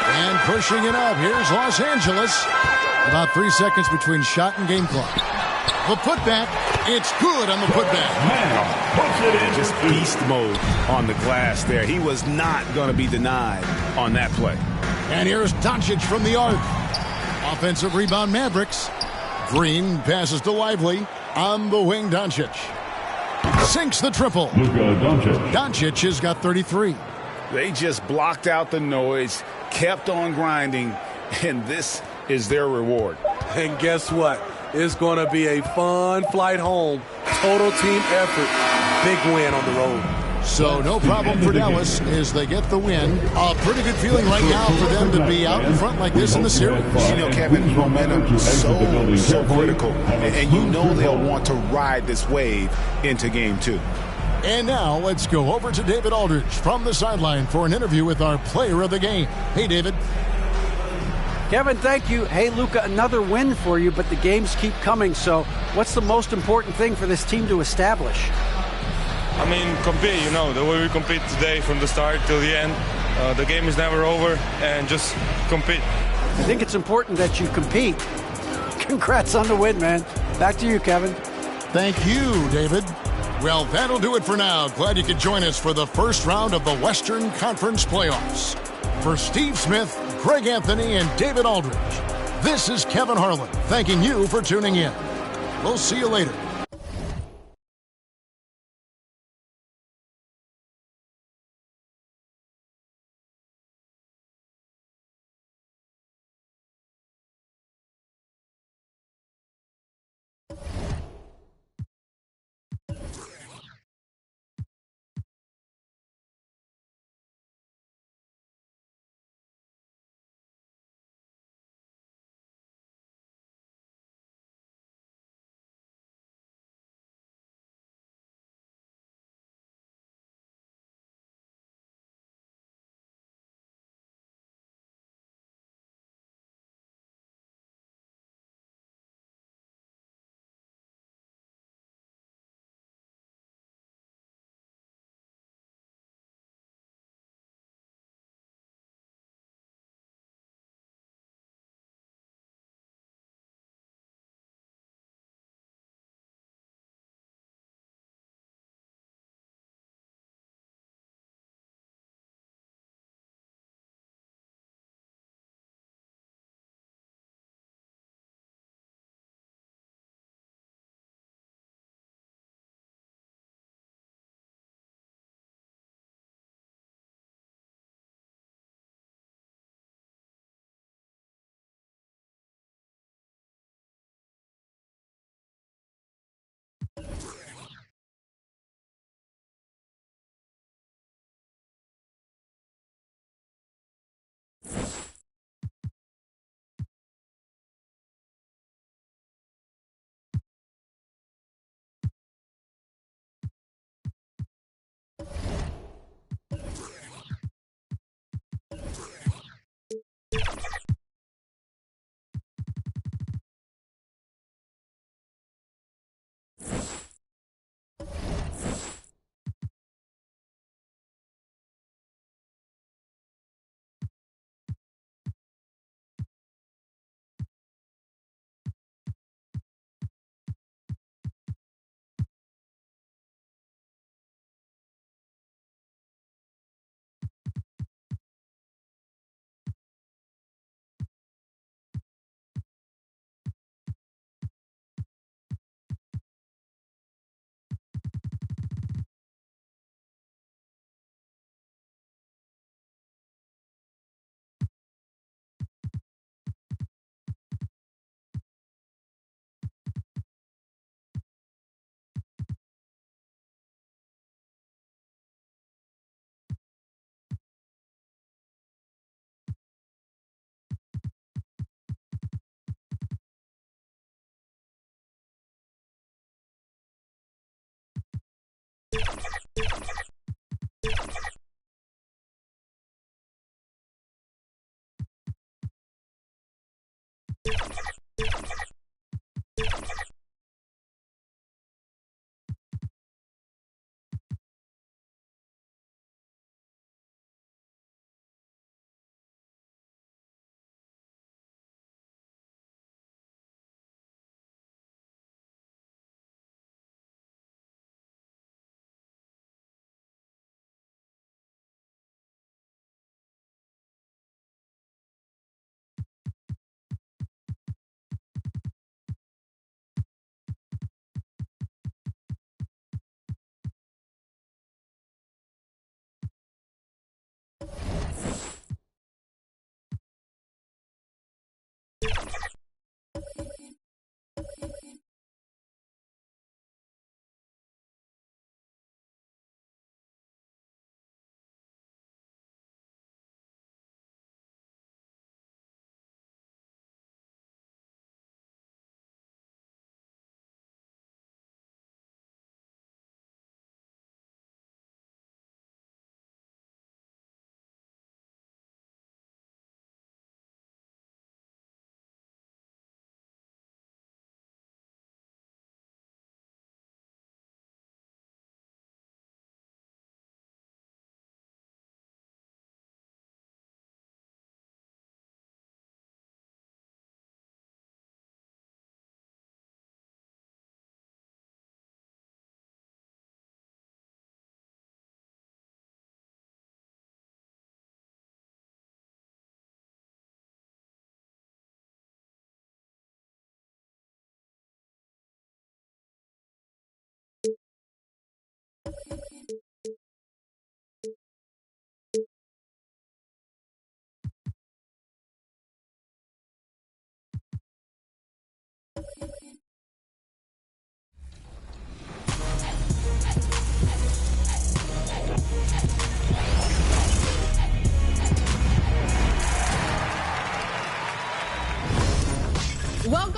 And pushing it up. Here's Los Angeles. About 3 seconds between shot and game clock. The putback. It's good on the putback. Just beast mode on the glass there. He was not going to be denied on that play. And here's Doncic from the arc. Offensive rebound Mavericks. Green passes to Lively. On the wing, Doncic. Sinks the triple. Doncic has got 33. They just blocked out the noise, kept on grinding, and this is their reward. And guess what? It's going to be a fun flight home. Total team effort. Big win on the road. So no problem for Dallas as they get the win. A pretty good feeling right now for them to be out in front like this in the series. You know, Kevin, momentum is so critical. And you know they'll want to ride this wave into game 2. And now let's go over to David Aldridge from the sideline for an interview with our player of the game. Hey, David. Kevin, thank you. Hey, Luka, another win for you, but the games keep coming. So what's the most important thing for this team to establish? I mean, compete, you know, the way we compete today from the start till the end. The game is never over, and just compete. I think it's important that you compete. Congrats on the win, man. Back to you, Kevin. Thank you, David. Well, that'll do it for now. Glad you could join us for the first round of the Western Conference Playoffs. For Steve Smith, Greg Anthony, and David Aldridge, this is Kevin Harlan thanking you for tuning in. We'll see you later.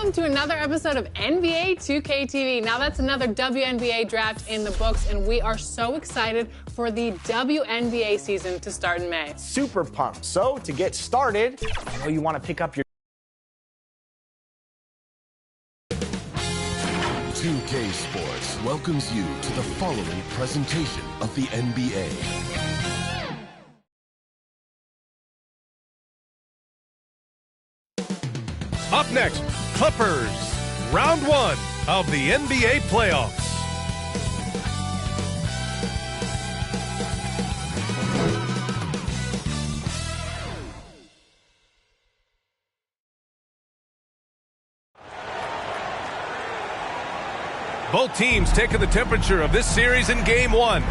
welcome to another episode of NBA 2K TV. Now that's another WNBA draft in the books, and we are so excited for the WNBA season to start in May. Super pumped. So to get started, I know you want to pick up your 2K Sports welcomes you to the following presentation of the NBA. Up next, Clippers, round one of the NBA playoffs. Both teams taking the temperature of this series in game one.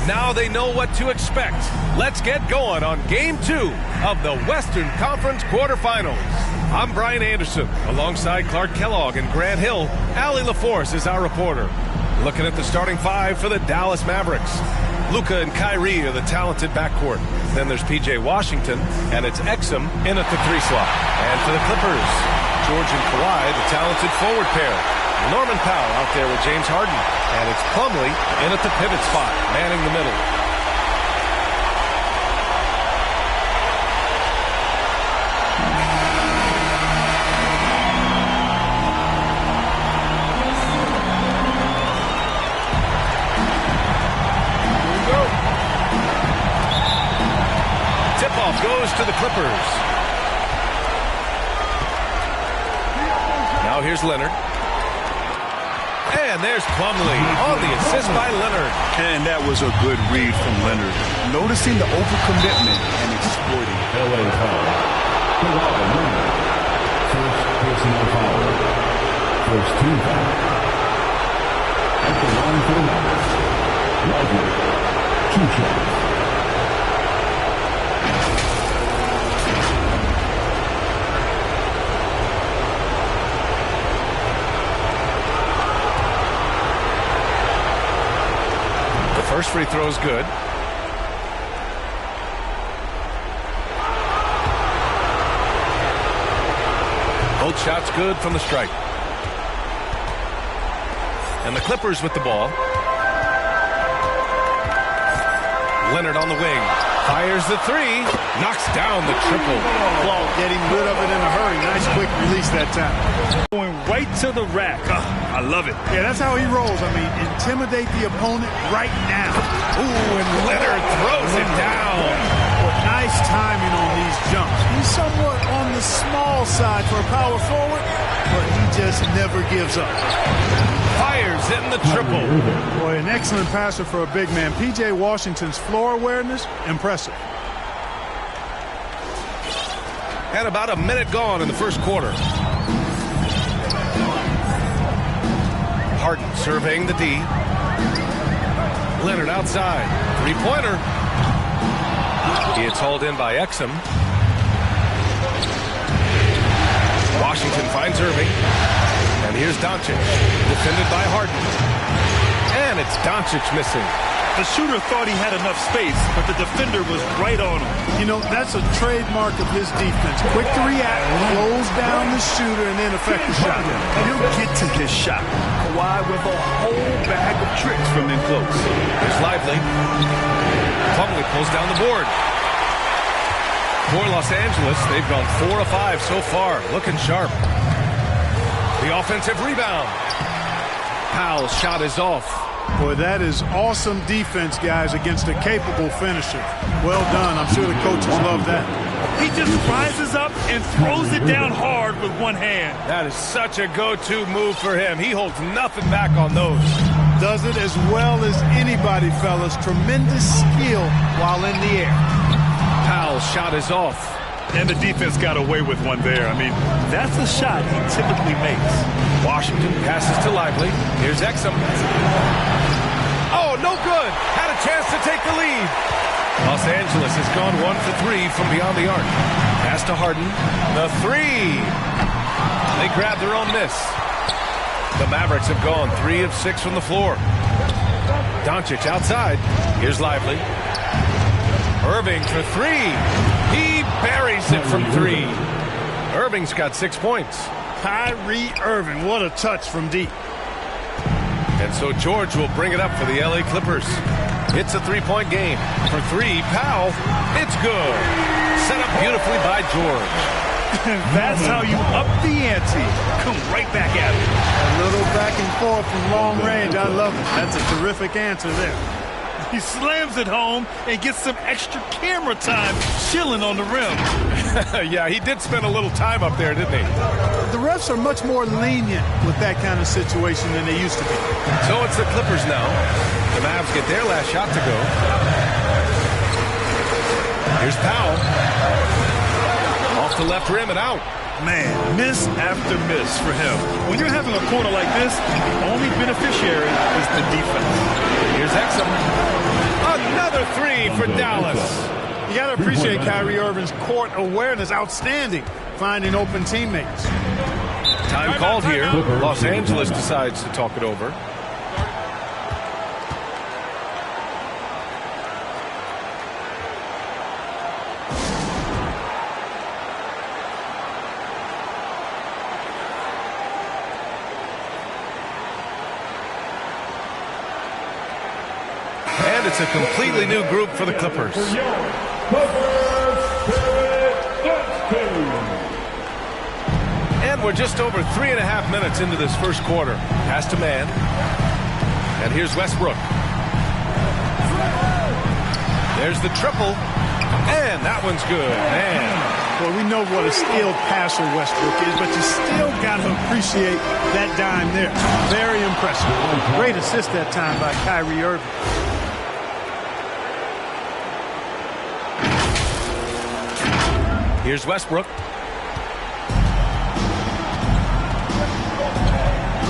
Now they know what to expect. Let's get going on Game 2 of the Western Conference quarterfinals. I'm Brian Anderson. Alongside Clark Kellogg and Grant Hill, Allie LaForce is our reporter. Looking at the starting five for the Dallas Mavericks. Luka and Kyrie are the talented backcourt. Then there's P.J. Washington, and it's Exum in at the 3 slot. And for the Clippers, George and Kawhi, the talented forward pair. Norman Powell out there with James Harden. And it's Plumlee in at the pivot spot, manning the middle. Tip-off goes to the Clippers. Now here's Leonard. And there's Plumlee on the assist by Leonard. And that was a good read from Leonard. Noticing the overcommitment and exploiting. LA foul. First personal foul. First team foul. At the line for the Mavericks. Lively. 2 shots. First free throw is good. Both shots good from the stripe. And the Clippers with the ball. Leonard on the wing. Fires the 3. Knocks down the triple. Ball getting rid of it in a hurry. Nice quick release that time. Going right to the rack. I love it. Yeah, that's how he rolls. I mean, intimidate the opponent right now. Ooh, and Leonard throws it down. Nice timing on these jumps. He's somewhat on the small side for a power forward, but he just never gives up. Fires in the triple. Boy, an excellent passer for a big man. P.J. Washington's floor awareness, impressive. And about a minute gone in the first quarter. Harden surveying the D. Leonard outside. 3-pointer. It's hauled in by Exum. Washington finds Irving. And here's Doncic. Defended by Harden. And it's Doncic missing. The shooter thought he had enough space, but the defender was right on him. You know, that's a trademark of his defense. Quick to react, close down the shooter, and then affect the shot. He'll get to his shot. Kawhi with a whole bag of tricks from in close. There's Lively. Plumlee pulls down the board. For Los Angeles, they've gone 4 of 5 so far. Looking sharp. The offensive rebound. Powell's shot is off. Boy, that is awesome defense, guys, against a capable finisher. Well done. I'm sure the coaches love that. He just rises up and throws it down hard with one hand. That is such a go-to move for him. He holds nothing back on those. Does it as well as anybody, fellas. Tremendous skill while in the air. Powell's shot is off. And the defense got away with one there. I mean, that's a shot he typically makes. Washington passes to Lively. Here's Exum. Oh, no good. Had a chance to take the lead. Los Angeles has gone 1 for 3 from beyond the arc. Pass to Harden. The 3. They grab their own miss. The Mavericks have gone 3 of 6 from the floor. Doncic outside. Here's Lively. Irving for 3. He buries it from 3. Irving's got 6 points. Kyrie Irving, what a touch from deep. And so George will bring it up for the LA Clippers. It's a 3-point game. For 3, Powell. It's good. Set up beautifully by George. That's how you up the ante. Come right back at it. A little back and forth from long range. I love it. That's a terrific answer there. He slams it home and gets some extra camera time chilling on the rim. Yeah, he did spend a little time up there, didn't he? The refs are much more lenient with that kind of situation than they used to be. So it's the Clippers now. The Mavs get their last shot to go. Here's Powell. Off the left rim and out. Man, miss after miss for him. When you're having a corner like this, the only beneficiary is the defense. Here's protects him. Another three for Dallas. You got to appreciate Kyrie Irving's court awareness. Outstanding. Finding open teammates. Time called here. Los Angeles decides to talk it over. And it's a completely new group for the Clippers. And we're just over 3.5 minutes into this first quarter. Pass to man. And here's Westbrook. There's the triple. And that one's good. Man. Well, we know what a skilled passer Westbrook is, but you still got to appreciate that dime there. Very impressive. Great assist that time by Kyrie Irving. Here's Westbrook.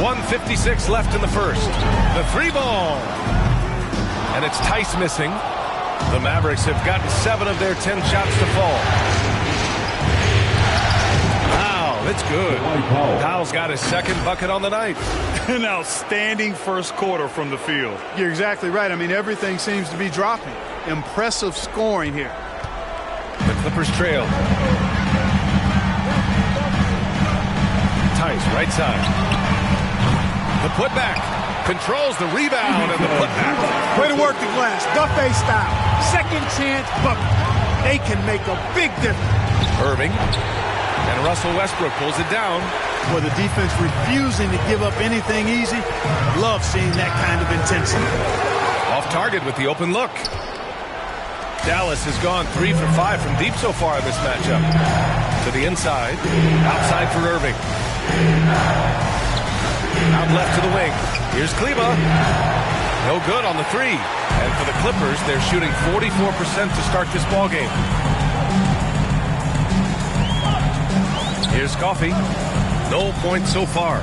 1:56 left in the first. The three ball. And it's Tice missing. The Mavericks have gotten 7 of their 10 shots to fall. Wow, it's good. Powell's got his second bucket on the night. An outstanding first quarter from the field. You're exactly right. I mean, everything seems to be dropping. Impressive scoring here. The Clippers trail. Tice, right side. The putback. Controls the rebound and the putback. Way to work the glass. Buffet style. Second chance bucket. They can make a big difference. Irving. And Russell Westbrook pulls it down. Well, the defense refusing to give up anything easy. Love seeing that kind of intensity. Off target with the open look. Dallas has gone 3 for 5 from deep so far in this matchup. To the inside. Outside for Irving. Out left to the wing. Here's Kleba. No good on the three. And for the Clippers, they're shooting 44% to start this ballgame. Here's Coffey. No points so far.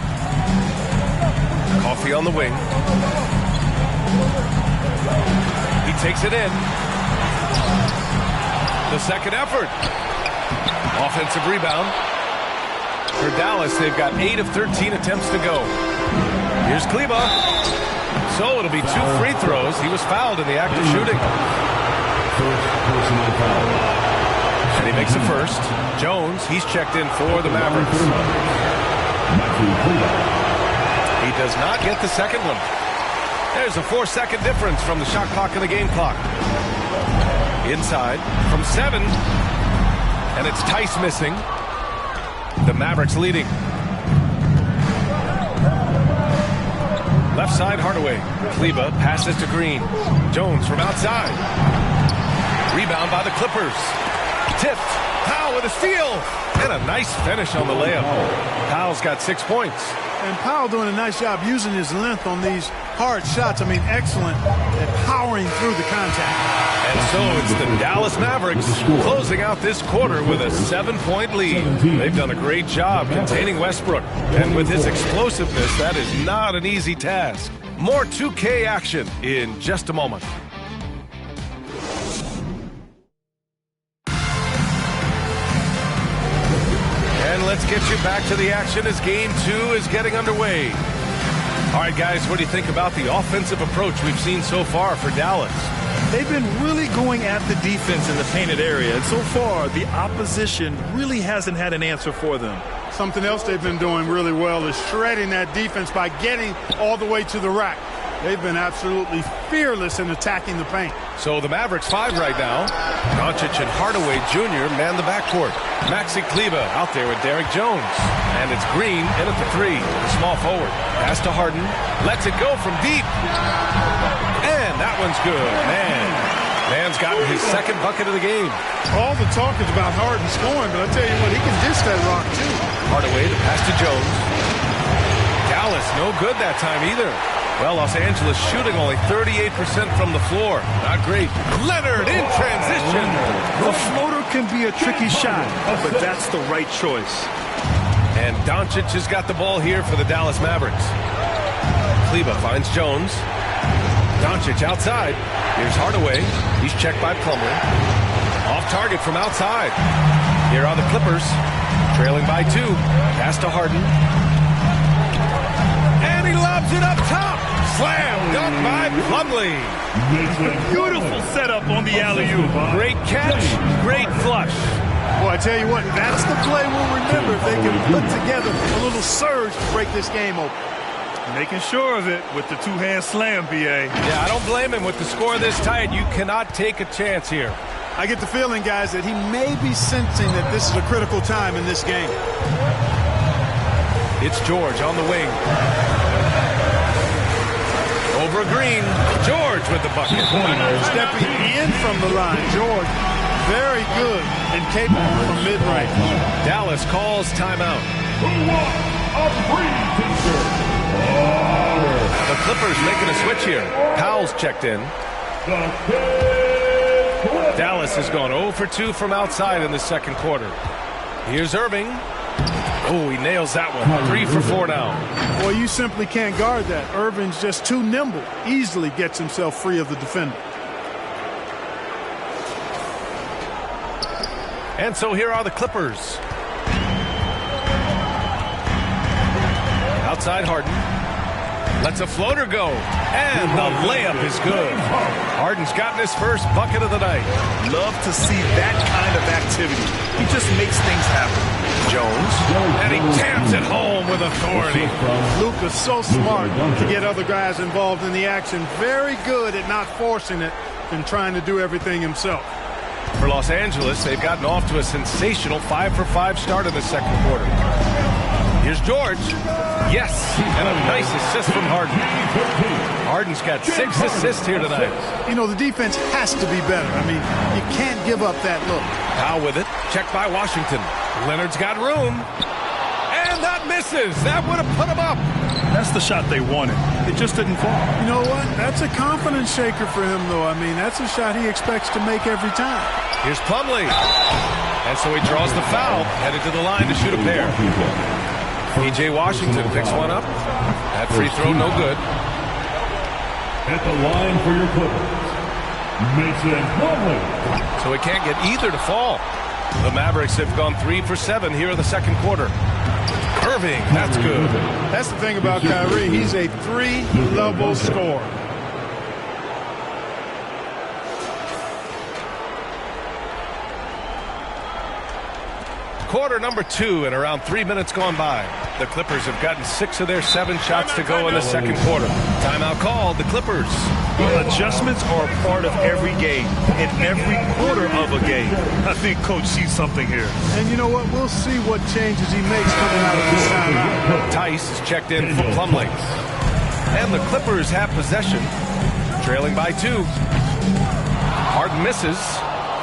Coffey on the wing. He takes it in. The second effort. Offensive rebound. For Dallas, they've got 8 of 13 attempts to go. Here's Kleba. So it'll be 2 free throws. He was fouled in the act of shooting. And he makes the first. Jones, he's checked in for the Mavericks. He does not get the second one. There's a 4-second difference from the shot clock and the game clock. Inside from 7. And it's Tice missing. The Mavericks leading. Left side, Hardaway. Kleba passes to Green. Jones from outside. Rebound by the Clippers. Tipped. Powell with a steal. And a nice finish on the layup. Powell's got 6 points. And Powell doing a nice job using his length on these hard shots. I mean, excellent at powering through the contact. And so it's the Dallas Mavericks closing out this quarter with a 7-point lead. They've done a great job containing Westbrook. And with his explosiveness, that is not an easy task. More 2K action in just a moment. And let's get you back to the action as Game 2 is getting underway. All right, guys, what do you think about the offensive approach we've seen so far for Dallas? They've been really going at the defense in the painted area, and so far the opposition really hasn't had an answer for them. Something else they've been doing really well is shredding that defense by getting all the way to the rack. They've been absolutely fearless in attacking the paint. So the Mavericks 5 right now. Doncic and Hardaway Jr. man the backcourt. Maxi Kleba out there with Derrick Jones. And it's Green in at the 3. Small forward. Pass to Harden. Lets it go from deep. And that one's good. Man's gotten his second bucket of the game. All the talk is about Harden scoring, but I tell you what, he can dish that rock too. Hardaway to pass to Jones. Dallas no good that time either. Well, Los Angeles shooting only 38% from the floor. Not great. Leonard in transition. The floater can be a tricky shot, but that's the right choice. And Doncic has got the ball here for the Dallas Mavericks. Kleba finds Jones. Doncic outside. Here's Hardaway. He's checked by Plumlee. Off target from outside. Here are the Clippers, trailing by 2. Pass to Harden. And he lobs it up top. Slam dunk by Plumlee. Beautiful setup on the alley-oop. Great catch, great flush. Boy, I tell you what, that's the play we'll remember if they can put together a little surge to break this game open. Making sure of it with the two-hand slam, B.A. Yeah, I don't blame him. With the score this tight, you cannot take a chance here. I get the feeling, guys, that he may be sensing that this is a critical time in this game. It's George on the wing. Over Green. George with the bucket. Stepping in from the line. George, very good and capable from mid-range. Dallas calls timeout. The Clippers making a switch here. Powell's checked in. Dallas has gone 0 for 2 from outside in the second quarter. Here's Irving. Oh, he nails that one. 3 for 4 now. Boy, you simply can't guard that. Irving's just too nimble. Easily gets himself free of the defender. And so here are the Clippers. Outside Harden. Lets a floater go. And the layup is good. Harden's gotten his first bucket of the night. Love to see that kind of activity. He just makes things happen. Jones. And he taps it home with authority. Luka's so smart to get other guys involved in the action. Very good at not forcing it and trying to do everything himself. For Los Angeles, they've gotten off to a sensational 5 for 5 start in the second quarter. Here's George. Yes, and a nice assist from Harden. Harden's got 6 assists here tonight. You know, the defense has to be better. I mean, you can't give up that look. Powell with it. Checked by Washington. Leonard's got room. And that misses. That would have put him up. That's the shot they wanted. It just didn't fall. You know what? That's a confidence shaker for him, though. I mean, that's a shot he expects to make every time. Here's Plumlee. And so he draws the foul, headed to the line to shoot a pair. P.J. Washington picks one up. That free throw, no good. At the line for your Clippers, Mason Plumlee. So he can't get either to fall. The Mavericks have gone 3 for 7 here in the second quarter. Irving, that's good. That's the thing about Kyrie. He's a 3-level scorer. Quarter number 2 and around 3 minutes gone by. The Clippers have gotten 6 of their 7 shots to go in the second quarter. Timeout called, the Clippers. Adjustments are a part of every game, in every quarter of a game. I think Coach sees something here. And you know what? We'll see what changes he makes coming out of this timeout. Tice is checked in for Plumlee. And the Clippers have possession, trailing by 2. Harden misses.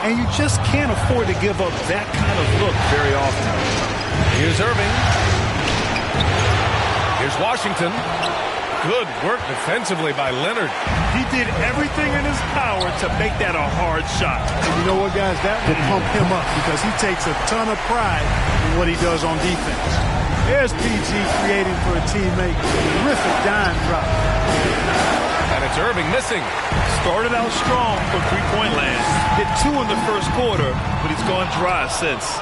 And you just can't afford to give up that kind of look very often. Here's Irving. Here's Washington. Good work defensively by Leonard. He did everything in his power to make that a hard shot. And you know what, guys? That will pump him up because he takes a ton of pride in what he does on defense. There's PG creating for a teammate. Terrific dime drop. And it's Irving missing. Started out strong from three-point land. Hit 2 in the first quarter, but he's gone dry since.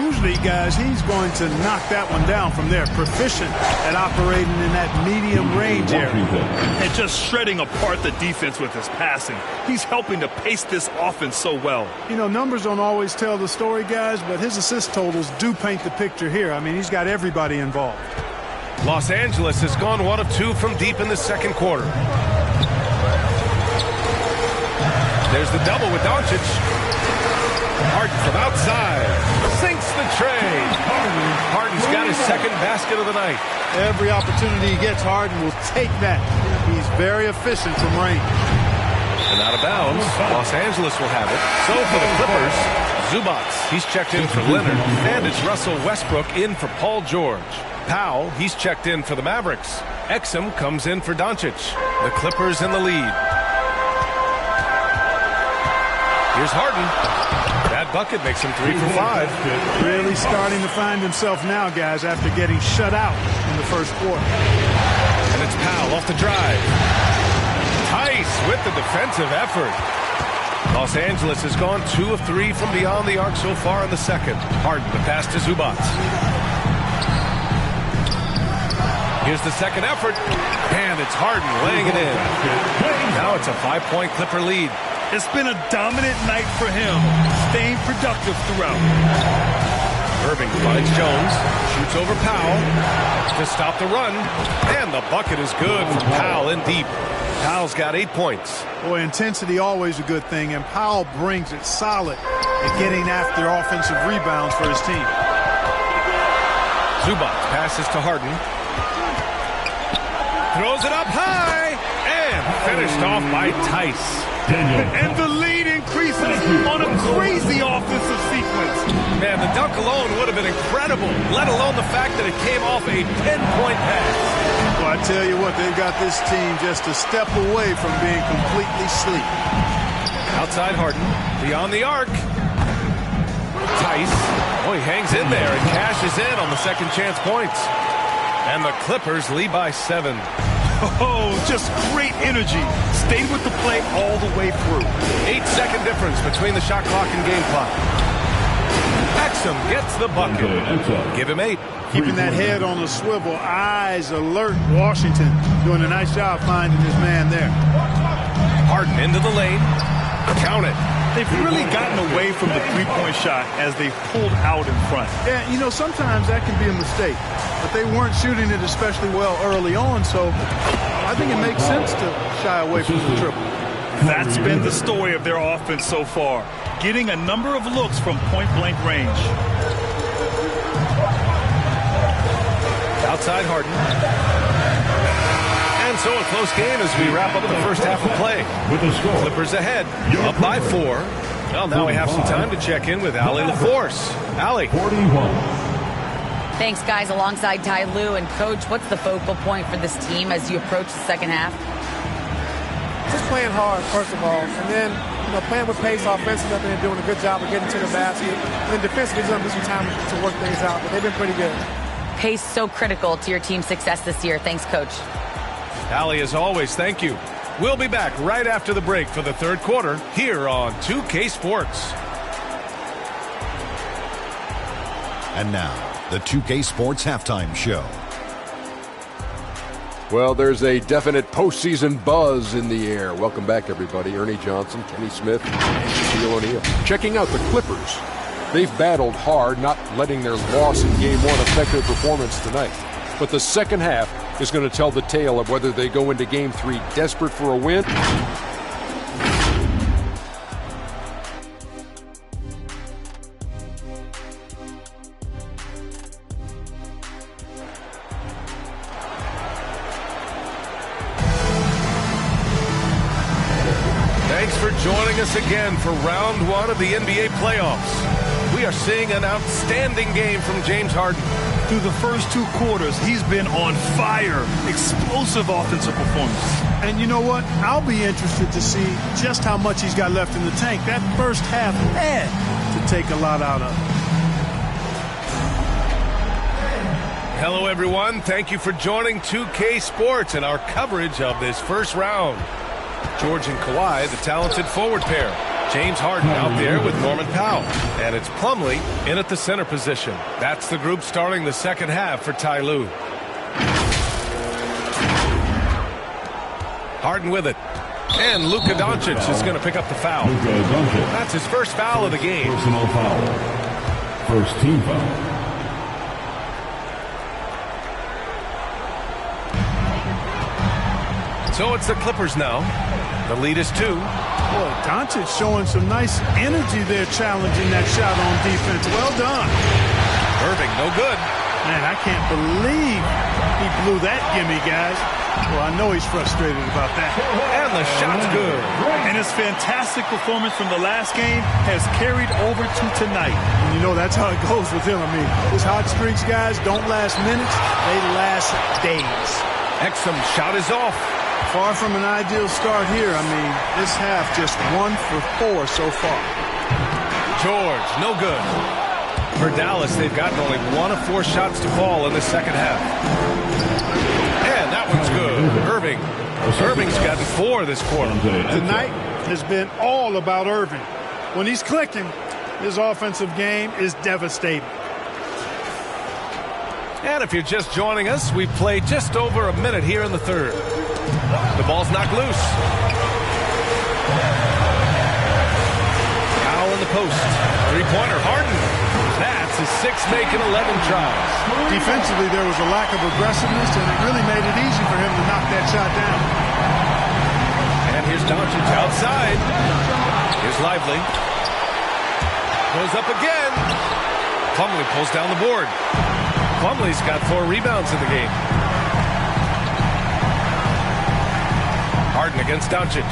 Usually, guys, he's going to knock that one down from there. Proficient at operating in that medium range area. And just shredding apart the defense with his passing. He's helping to pace this offense so well. You know, numbers don't always tell the story, guys, but his assist totals do paint the picture here. I mean, he's got everybody involved. Los Angeles has gone 1 of 2 from deep in the second quarter. There's the double with Doncic. Harden from outside. Sinks the tray. Harden's got his second basket of the night. Every opportunity he gets, Harden will take that. He's very efficient from range. And out of bounds, Los Angeles will have it. So for the Clippers, Zubac. He's checked in for Leonard. And it's Russell Westbrook in for Paul George. Powell, he's checked in for the Mavericks. Exum comes in for Doncic. The Clippers in the lead. Here's Harden. That bucket makes him 3 for 5. Really starting to find himself now, guys, after getting shut out in the first quarter. And it's Powell off the drive. Tice with the defensive effort. Los Angeles has gone 2 of 3 from beyond the arc so far in the second. Harden, the pass to Zubac. Here's the second effort, and it's Harden laying it in. Now it's a 5-point Clipper lead. It's been a dominant night for him, staying productive throughout. Irving finds Jones, shoots over Powell to stop the run, and the bucket is good for Powell in deep. Powell's got 8 points. Boy, intensity always a good thing, and Powell brings it solid at getting after offensive rebounds for his team. Zubac passes to Harden. Throws it up high, and finished off by Tice. And the lead increases on a crazy offensive sequence. Man, the dunk alone would have been incredible, let alone the fact that it came off a 10-point pass. Well, I tell you what, they've got this team just a step away from being completely asleep. Outside Harden, beyond the arc. Tice, he hangs in there and cashes in on the second chance points. And the Clippers lead by 7. Oh, just great energy. Stayed with the play all the way through. 8-second difference between the shot clock and game clock. Exum gets the bucket. Give him 8. Keeping that head on a swivel, eyes alert. Washington doing a nice job finding his man there. Harden into the lane. Count it. They've really gotten away from the three-point shot as they've pulled out in front. Yeah, you know, sometimes that can be a mistake. But they weren't shooting it especially well early on, so I think it makes sense to shy away from the triple. That's been the story of their offense so far, getting a number of looks from point-blank range. Outside Harden. And so a close game as we wrap up the first half of play. With the score, Clippers ahead, up by 4. Well, now we have some time to check in with Allie LaForce. Allie. 41. Thanks, guys. Alongside Ty Lue and Coach, what's the focal point for this team as you approach the second half? Just playing hard, first of all, and then playing with pace offensively. I think they're doing a good job of getting to the basket. And then defensively, there's going to be some time to work things out, but they've been pretty good. Pace so critical to your team's success this year. Thanks, Coach. Allie, as always, thank you. We'll be back right after the break for the third quarter here on 2K Sports. And now, the 2K Sports Halftime Show. Well, there's a definite postseason buzz in the air. Welcome back, everybody. Ernie Johnson, Kenny Smith, and Shaquille O'Neal. Checking out the Clippers. They've battled hard, not letting their loss in Game 1 affect their performance tonight. But the second half is going to tell the tale of whether they go into Game 3 desperate for a win. Thanks for joining us again for round 1 of the NBA playoffs. We are seeing an outstanding game from James Harden. Through the first 2 quarters, he's been on fire. Explosive offensive performance. And you know what? I'll be interested to see just how much he's got left in the tank. That first half had to take a lot out of it. Hello, everyone. Thank you for joining 2K Sports and our coverage of this first round. George and Kawhi, the talented forward pair. James Harden out there with Norman Powell. And it's Plumlee in at the center position. That's the group starting the second half for Ty Lue. Harden with it. And Luka Doncic is going to pick up the foul. That's his first foul of the game. Personal foul. First team foul. So it's the Clippers now. The lead is 2. Boy, Doncic showing some nice energy there, challenging that shot on defense. Well done. Irving, no good. Man, I can't believe he blew that gimme, guys. Well, I know he's frustrated about that. And the shot's good. And his fantastic performance from the last game has carried over to tonight. And you know, that's how it goes with him. I mean, his hot streaks, guys, don't last minutes. They last days. Exum shot is off. Far from an ideal start here. I mean, this half just 1 for 4 so far. George, no good. For Dallas, they've gotten only 1 of 4 shots to fall in the second half. And that one's good. Irving Irving's gotten 4 this quarter. Tonight has been all about Irving. When he's clicking, his offensive game is devastating. And if you're just joining us, we've played just over a minute here in the third. The ball's knocked loose. Foul in the post. Three-pointer, Harden. That's his 6th make in 11 tries. Defensively, there was a lack of aggressiveness, and it really made it easy for him to knock that shot down. And here's Doncic outside. Here's Lively. Goes up again. Plumlee pulls down the board. Plumlee's got 4 rebounds in the game. Harden against Doncic.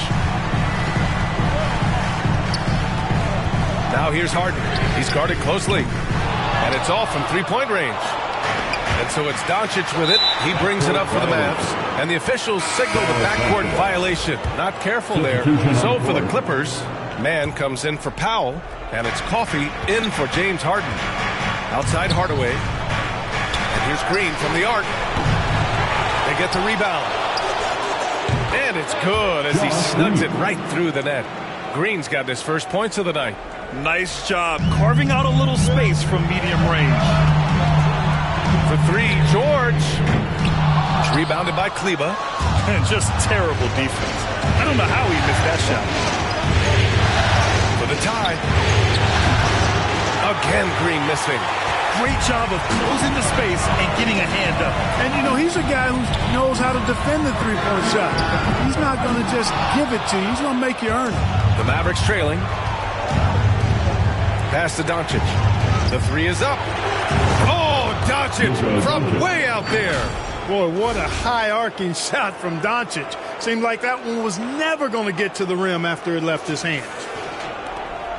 Now here's Harden. He's guarded closely. And it's off from three-point range. And so it's Doncic with it. He brings it up for the Mavs. And the officials signal the backcourt violation. Not careful there. So for the Clippers, Mann comes in for Powell. And it's Coffey in for James Harden. Outside Hardaway. And here's Green from the arc. They get the rebound. And it's good as he snugs it right through the net. Green's got his first points of the night. Nice job carving out a little space from medium range. For 3, George. Rebounded by Kleba. And just terrible defense. I don't know how he missed that shot. For the tie. Again, Green missing. Great job of closing the space and getting a hand up. And, you know, he's a guy who knows how to defend the three-point shot. He's not going to just give it to you. He's going to make you earn it. The Mavericks trailing. Pass to Doncic. The 3 is up. Oh, Doncic from way out there. Boy, what a high-arcing shot from Doncic. Seemed like that one was never going to get to the rim after it left his hands.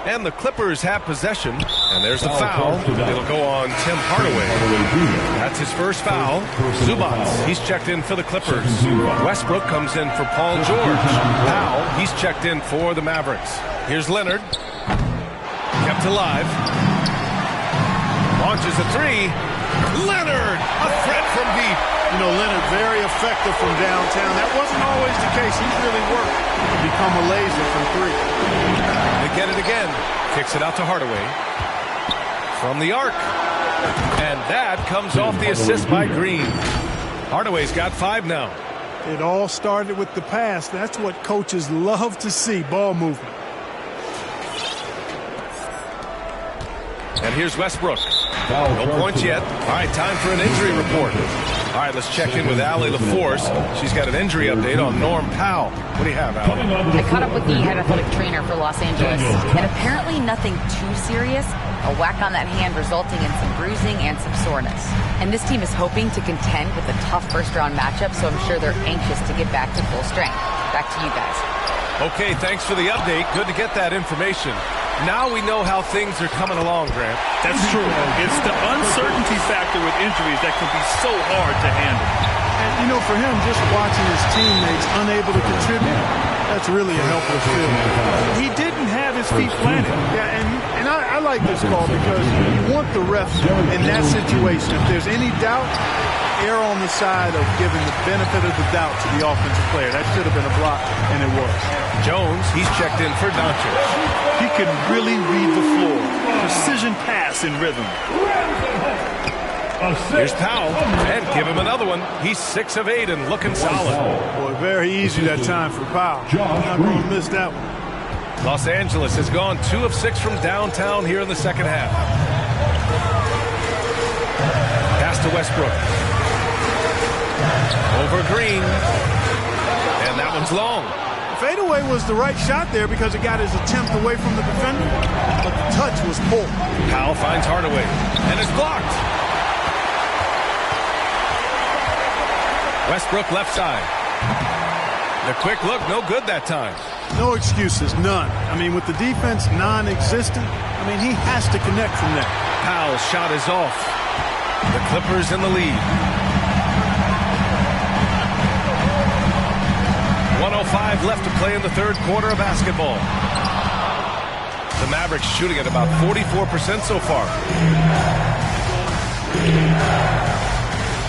And the Clippers have possession. And there's the foul. It'll go on Tim Hardaway. That's his first foul. Zubats, he's checked in for the Clippers. Westbrook comes in for Paul George. Powell, he's checked in for the Mavericks. Here's Leonard. Kept alive. Launches a 3. Leonard, a threat from deep. You know, Leonard very effective from downtown. That wasn't always the case. He's really worked to become a laser from 3. They get it again. Kicks it out to Hardaway. From the arc. And that comes off the assist by Green. Hardaway's got 5 now. It all started with the pass. That's what coaches love to see, ball movement. And here's Westbrook. No points yet. All right, time for an injury report. All right, let's check in with Allie LaForce. She's got an injury update on Norm Powell. What do you have, Allie? I caught up with the head athletic trainer for Los Angeles, and apparently nothing too serious. A whack on that hand resulting in some bruising and some soreness. And this team is hoping to contend with a tough first-round matchup, so I'm sure they're anxious to get back to full strength. Back to you guys. Okay, thanks for the update. Good to get that information. Now we know how things are coming along, Grant. That's true. It's the uncertainty factor with injuries that can be so hard to handle. And, you know, for him, just watching his teammates unable to contribute, that's really a helpless feeling. He didn't have his feet planted. Yeah, and I like this call because you want the ref in that situation. If there's any doubt, err on the side of giving the benefit of the doubt to the offensive player. That should have been a block, and it was. Jones, he's checked in for Doncic. He can really read the floor. Precision pass in rhythm. Here's Powell, and give him another one. He's 6 of 8 and looking solid. Boy, very easy that time for Powell. Not going to miss that one. Los Angeles has gone 2 of 6 from downtown here in the second half. Pass to Westbrook. Over Green. And that one's long. Fadeaway was the right shot there because it got his attempt away from the defender, but the touch was poor. Powell finds Hardaway, and it's blocked. Westbrook left side. The quick look, no good that time. No excuses, none. I mean, with the defense non-existent, I mean, he has to connect from there. Powell's shot is off. The Clippers in the lead. 1:05 left to play in the third quarter of basketball. The Mavericks shooting at about 44% so far.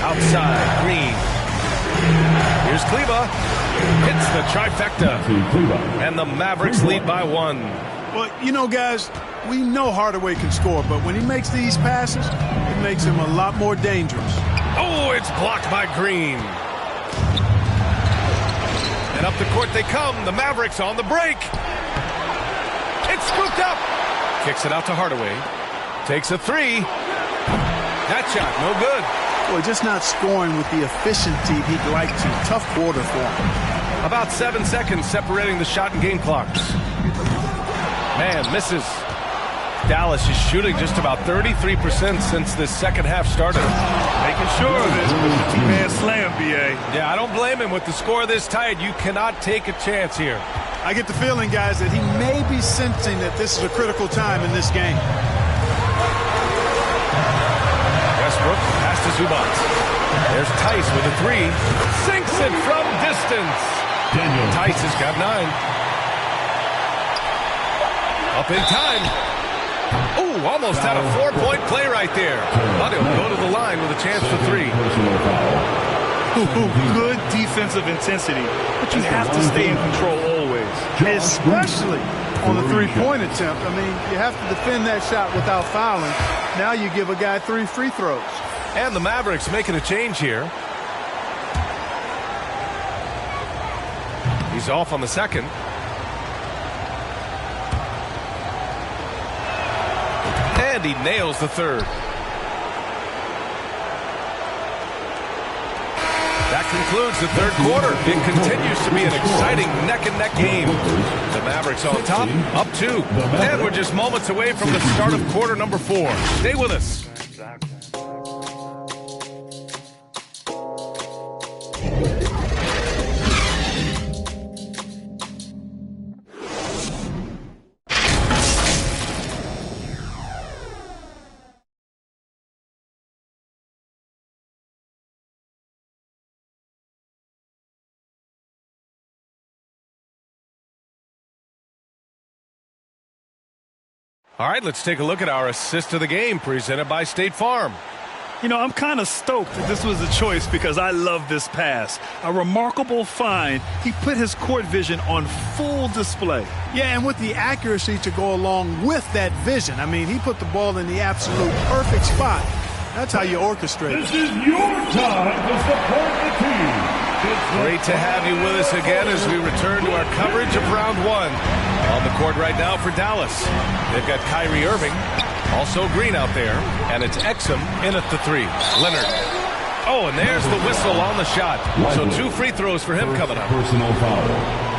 Outside, Green. Here's Kleba. Hits the trifecta. And the Mavericks lead by 1. Well, you know, guys, we know Hardaway can score, but when he makes these passes, it makes him a lot more dangerous. Oh, it's blocked by Green. And up the court they come. The Mavericks on the break. It's scooped up. Kicks it out to Hardaway. Takes a 3. That shot, no good. Boy, just not scoring with the efficiency he'd like to. Tough quarter for him. About 7 seconds separating the shot and game clocks. Man, misses. Dallas is shooting just about 33% since this second half started. Making sure of it with the two-man slam, B.A. Yeah, I don't blame him. With the score this tight, you cannot take a chance here. I get the feeling, guys, that he may be sensing that this is a critical time in this game. Westbrook past to Zubac. There's Tice with a 3. Sinks it from distance. Tice has got 9. Up in time. Ooh, almost had a 4-point play right there. But he'll go to the line with a chance for 3. Good defensive intensity, but you have to stay in control always. Especially on the three-point attempt. I mean, you have to defend that shot without fouling. Now you give a guy 3 free throws. And the Mavericks making a change here. He's off on the second. And he nails the third. That concludes the third quarter. It continues to be an exciting neck-and-neck game. The Mavericks on top, up 2. And we're just moments away from the start of quarter number 4. Stay with us. All right, let's take a look at our assist of the game presented by State Farm. You know, I'm kind of stoked that this was a choice because I love this pass. A remarkable find. He put his court vision on full display. Yeah, and with the accuracy to go along with that vision. I mean, he put the ball in the absolute perfect spot. That's how you orchestrate it. This is your time to support the team. Great to have you with us again as we return to our coverage of round 1. On the court right now for Dallas. They've got Kyrie Irving, also Green out there, and it's Exum in at the 3. Leonard. Oh, and there's the whistle on the shot. So 2 free throws for him coming up. Personal foul.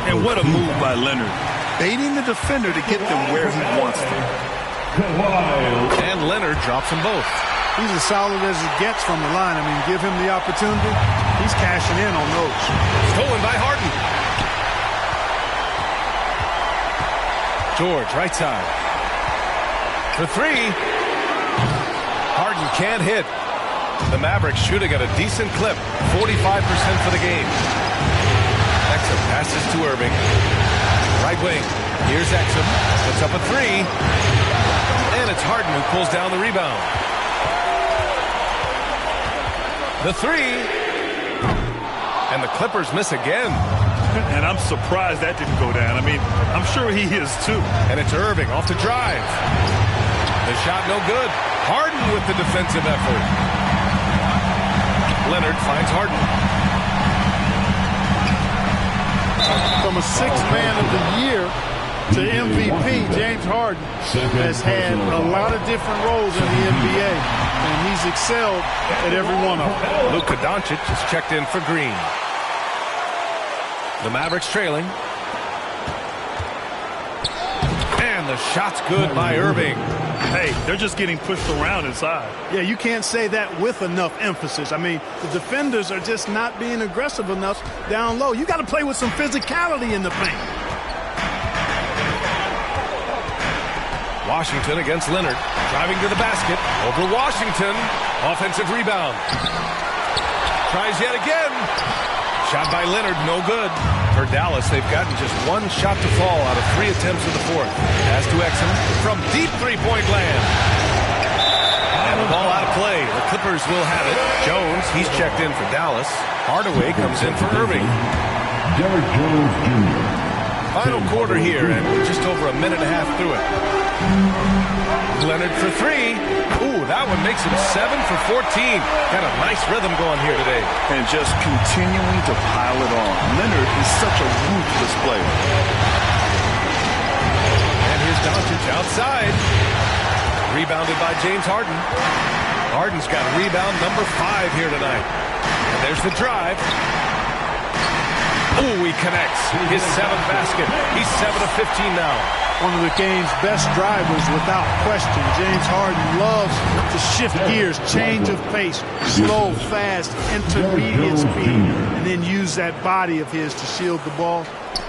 And what a move by Leonard. Baiting the defender to get them where he wants them. And Leonard drops them both. He's as solid as it gets from the line. I mean, give him the opportunity. He's cashing in on those. Stolen by Harden. George, right side. For 3. Harden can't hit. The Mavericks shooting at a decent clip. 45% for the game. Exum passes to Irving. Right wing. Here's Exum. Puts up a 3. And it's Harden who pulls down the rebound. The 3. And the Clippers miss again. And I'm surprised that didn't go down. I mean, I'm sure he is too. And it's Irving off the drive. The shot no good. Harden with the defensive effort. Leonard finds Harden. From a 6th man of the year to MVP, James Harden has had a lot of different roles in the NBA, and he's excelled at every one of them. Luka Doncic is checked in for Green. The Mavericks trailing. And the shot's good by Irving. Hey, they're just getting pushed around inside. Yeah, you can't say that with enough emphasis. I mean, the defenders are just not being aggressive enough down low. You got to play with some physicality in the paint. Washington against Leonard. Driving to the basket. Over Washington. Offensive rebound. Tries yet again. Shot by Leonard, no good. For Dallas, they've gotten just 1 shot to fall out of 3 attempts in the 4th. Pass to Exum from deep 3-point land. And Ball out of play. The Clippers will have it. Jones, he's checked in for Dallas. Hardaway comes in for Irving. Derrick Jones Jr. Final quarter here, and we're just over a minute and a half through it. Leonard for three. Ooh, that one makes him 7 for 14. Got a nice rhythm going here today. And just continuing to pile it on. Leonard is such a ruthless player. And here's Doncic outside. Rebounded by James Harden. Harden's got rebound number 5 here tonight. And there's the drive. Ooh, he connects. His 7th basket. He's 7 of 15 now. One of the game's best drivers without question. James Harden loves to shift gears, change of pace, slow, fast, intermediate speed, and then use that body of his to shield the ball.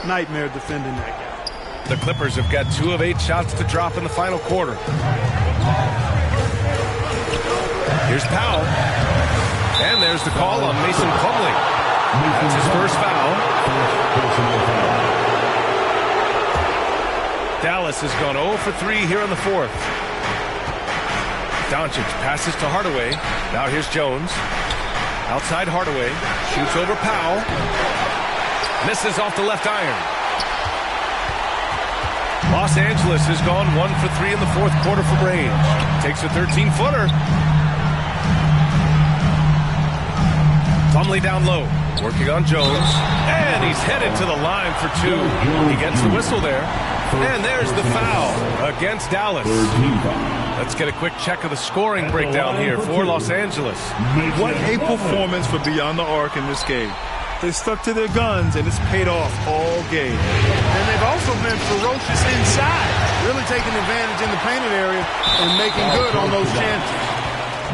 Nightmare defending that guy. The Clippers have got 2 of 8 shots to drop in the final quarter. Here's Powell. And there's the call on Mason Plumlee. That's his first foul. Dallas has gone 0 for 3 here in the 4th. Doncic passes to Hardaway. Now here's Jones. Outside Hardaway. Shoots over Powell. Misses off the left iron. Los Angeles has gone 1 for 3 in the 4th quarter from range. Takes a 13-footer. Plumlee down low. Working on Jones. And he's headed to the line for 2. He gets the whistle there. And there's the foul against Dallas. Let's get a quick check of the scoring breakdown here for Los Angeles. What a performance for Beyond the Arc in this game. They stuck to their guns, and it's paid off all game. And they've also been ferocious inside, really taking advantage in the painted area and making good on those chances.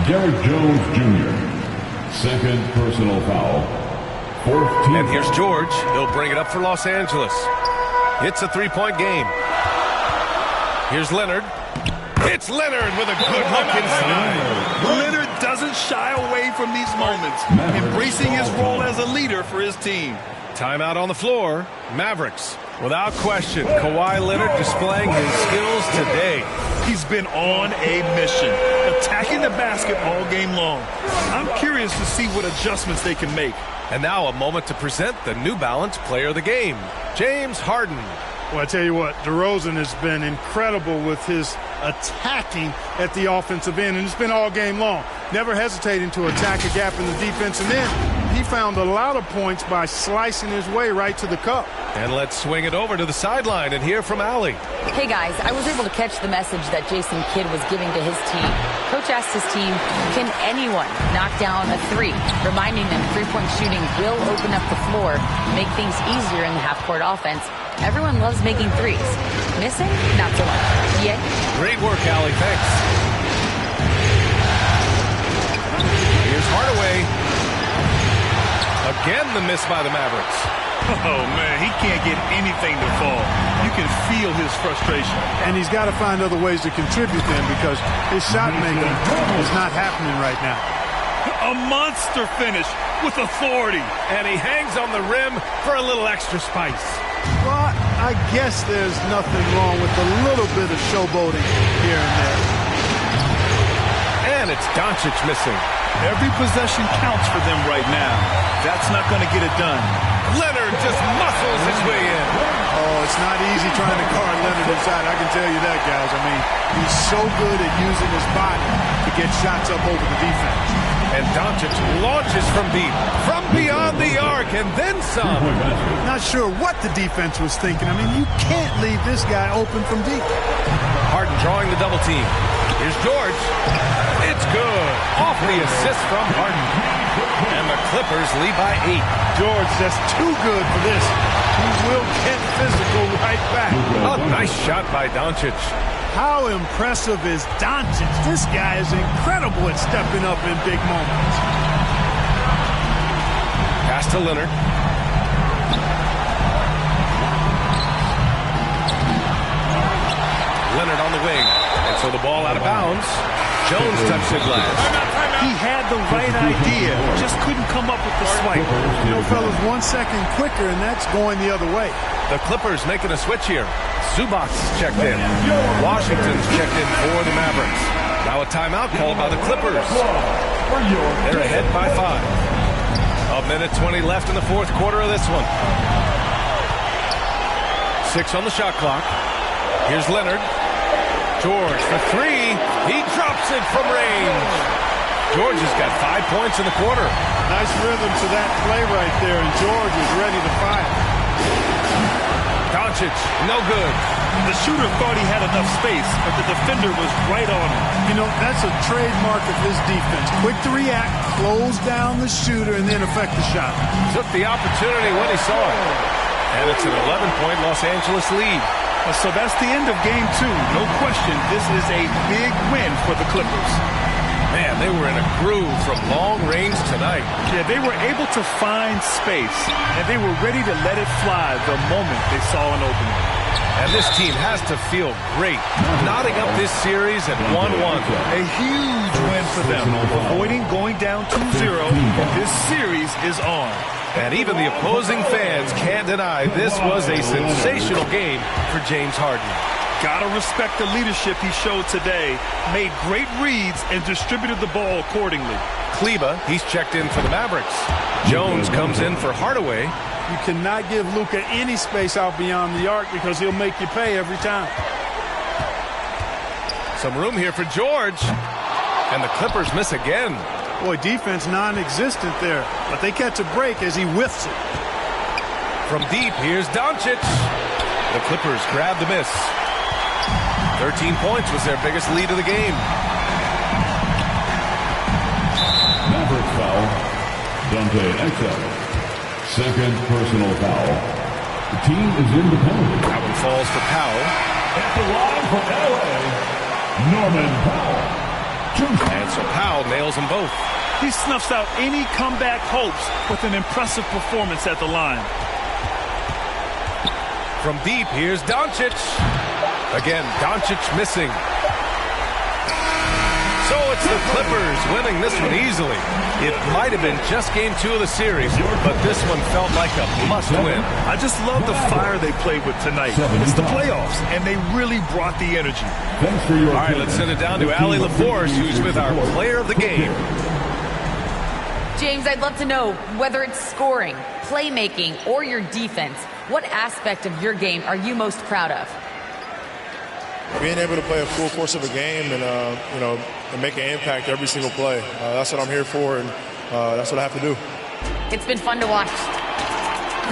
Derrick Jones Jr. 2nd personal foul. 4th team. And here's George. He'll bring it up for Los Angeles. It's a 3-point game. Here's Leonard. It's Leonard with a good look inside. Leonard doesn't shy away from these moments, embracing his role as a leader for his team. Timeout on the floor. Mavericks. Without question, Kawhi Leonard displaying his skills today. He's been on a mission, attacking the basket all game long. I'm curious to see what adjustments they can make. And now a moment to present the New Balance Player of the Game, James Harden. Well, I tell you what, DeRozan has been incredible with his attacking at the offensive end, and it's been all game long. Never hesitating to attack a gap in the defense, and then he found a lot of points by slicing his way right to the cup. And let's swing it over to the sideline and hear from Allie. Hey guys, I was able to catch the message that Jason Kidd was giving to his team. Coach asked his team, can anyone knock down a 3? Reminding them 3-point shooting will open up the floor, make things easier in the half-court offense. Everyone loves making 3s. Missing? Not so much. Yay. Great work, Allie. Thanks. Here's Hardaway. Again, the miss by the Mavericks. Oh, man, he can't get anything to fall. You can feel his frustration. And he's got to find other ways to contribute then, because his shot making is not happening right now. A monster finish with authority. And he hangs on the rim for a little extra spice. Well, I guess there's nothing wrong with a little bit of showboating here and there. And it's Doncic missing. Every possession counts for them right now. That's not going to get it done. Leonard just muscles his way in. Oh, it's not easy trying to guard Leonard inside. I can tell you that, guys. I mean, he's so good at using his body to get shots up over the defense. And Doncic launches from deep, from beyond the arc, and then some. Not sure what the defense was thinking. I mean, you can't leave this guy open from deep. Harden drawing the double team. Here's George. It's good. Off the assist from Harden. And the Clippers lead by 8. George, that's too good for this. He will get physical right back. A nice shot by Doncic. How impressive is Doncic? This guy is incredible at stepping up in big moments. Pass to Leonard. Leonard on the wing. And so the ball out of bounds. Jones touched it last. He had the right idea, just couldn't come up with the swipe. You know, fellas, 1 second quicker, and that's going the other way. The Clippers making a switch here. Zubac's checked in. Washington's checked in for the Mavericks. Now a timeout called by the Clippers. They're ahead by 5. 1:20 left in the fourth quarter of this one. 6 on the shot clock. Here's Leonard. George for 3. He drops it from range. George has got 5 points in the quarter. Nice rhythm to that play right there, and George is ready to fire. Doncic, no good. The shooter thought he had enough space, but the defender was right on him. You know, that's a trademark of his defense. Quick to react, close down the shooter, and then affect the shot. Took the opportunity when he saw it. And it's an 11-point Los Angeles lead. So that's the end of game 2. No question, this is a big win for the Clippers. Man, they were in a groove from long range tonight. Yeah, they were able to find space, and they were ready to let it fly the moment they saw an opening. And this team has to feel great, knotting up this series at 1-1. A huge win for them, avoiding going down 2-0. This series is on. And even the opposing fans can't deny this was a sensational game for James Harden. Gotta respect the leadership he showed today. Made great reads and distributed the ball accordingly. Kleba, he's checked in for the Mavericks. Jones comes in for Hardaway. You cannot give Luka any space out beyond the arc because he'll make you pay every time. Some room here for George. And the Clippers miss again. Boy, defense non-existent there, but they catch a break as he whiffs it. From deep, here's Doncic. The Clippers grab the miss. 13 points was their biggest lead of the game. Maverick foul. Dante Exum. Second personal foul. The team is in the penalty. That one falls for Powell. At the line for LA, Norman Powell. And so Powell nails them both. He snuffs out any comeback hopes with an impressive performance at the line. From deep, here's Doncic. Again, Doncic missing. So it's the Clippers winning this one easily. It might have been just game 2 of the series, but this one felt like a must-win. I just love the fire they played with tonight. It's the playoffs, and they really brought the energy. Thanks for your All right, let's send it down to Allie LaForce, who's with our player of the game. James, I'd love to know whether it's scoring, playmaking, or your defense. What aspect of your game are you most proud of? Being able to play a full course of a game and, and make an impact every single play. That's what I'm here for, and that's what I have to do. It's been fun to watch.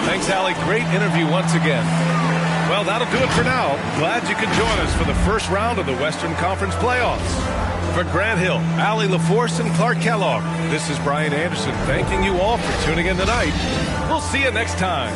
Thanks, Allie. Great interview once again. Well, that'll do it for now. Glad you could join us for the first round of the Western Conference Playoffs. For Grant Hill, Allie LaForce, and Clark Kellogg, this is Brian Anderson thanking you all for tuning in tonight. We'll see you next time.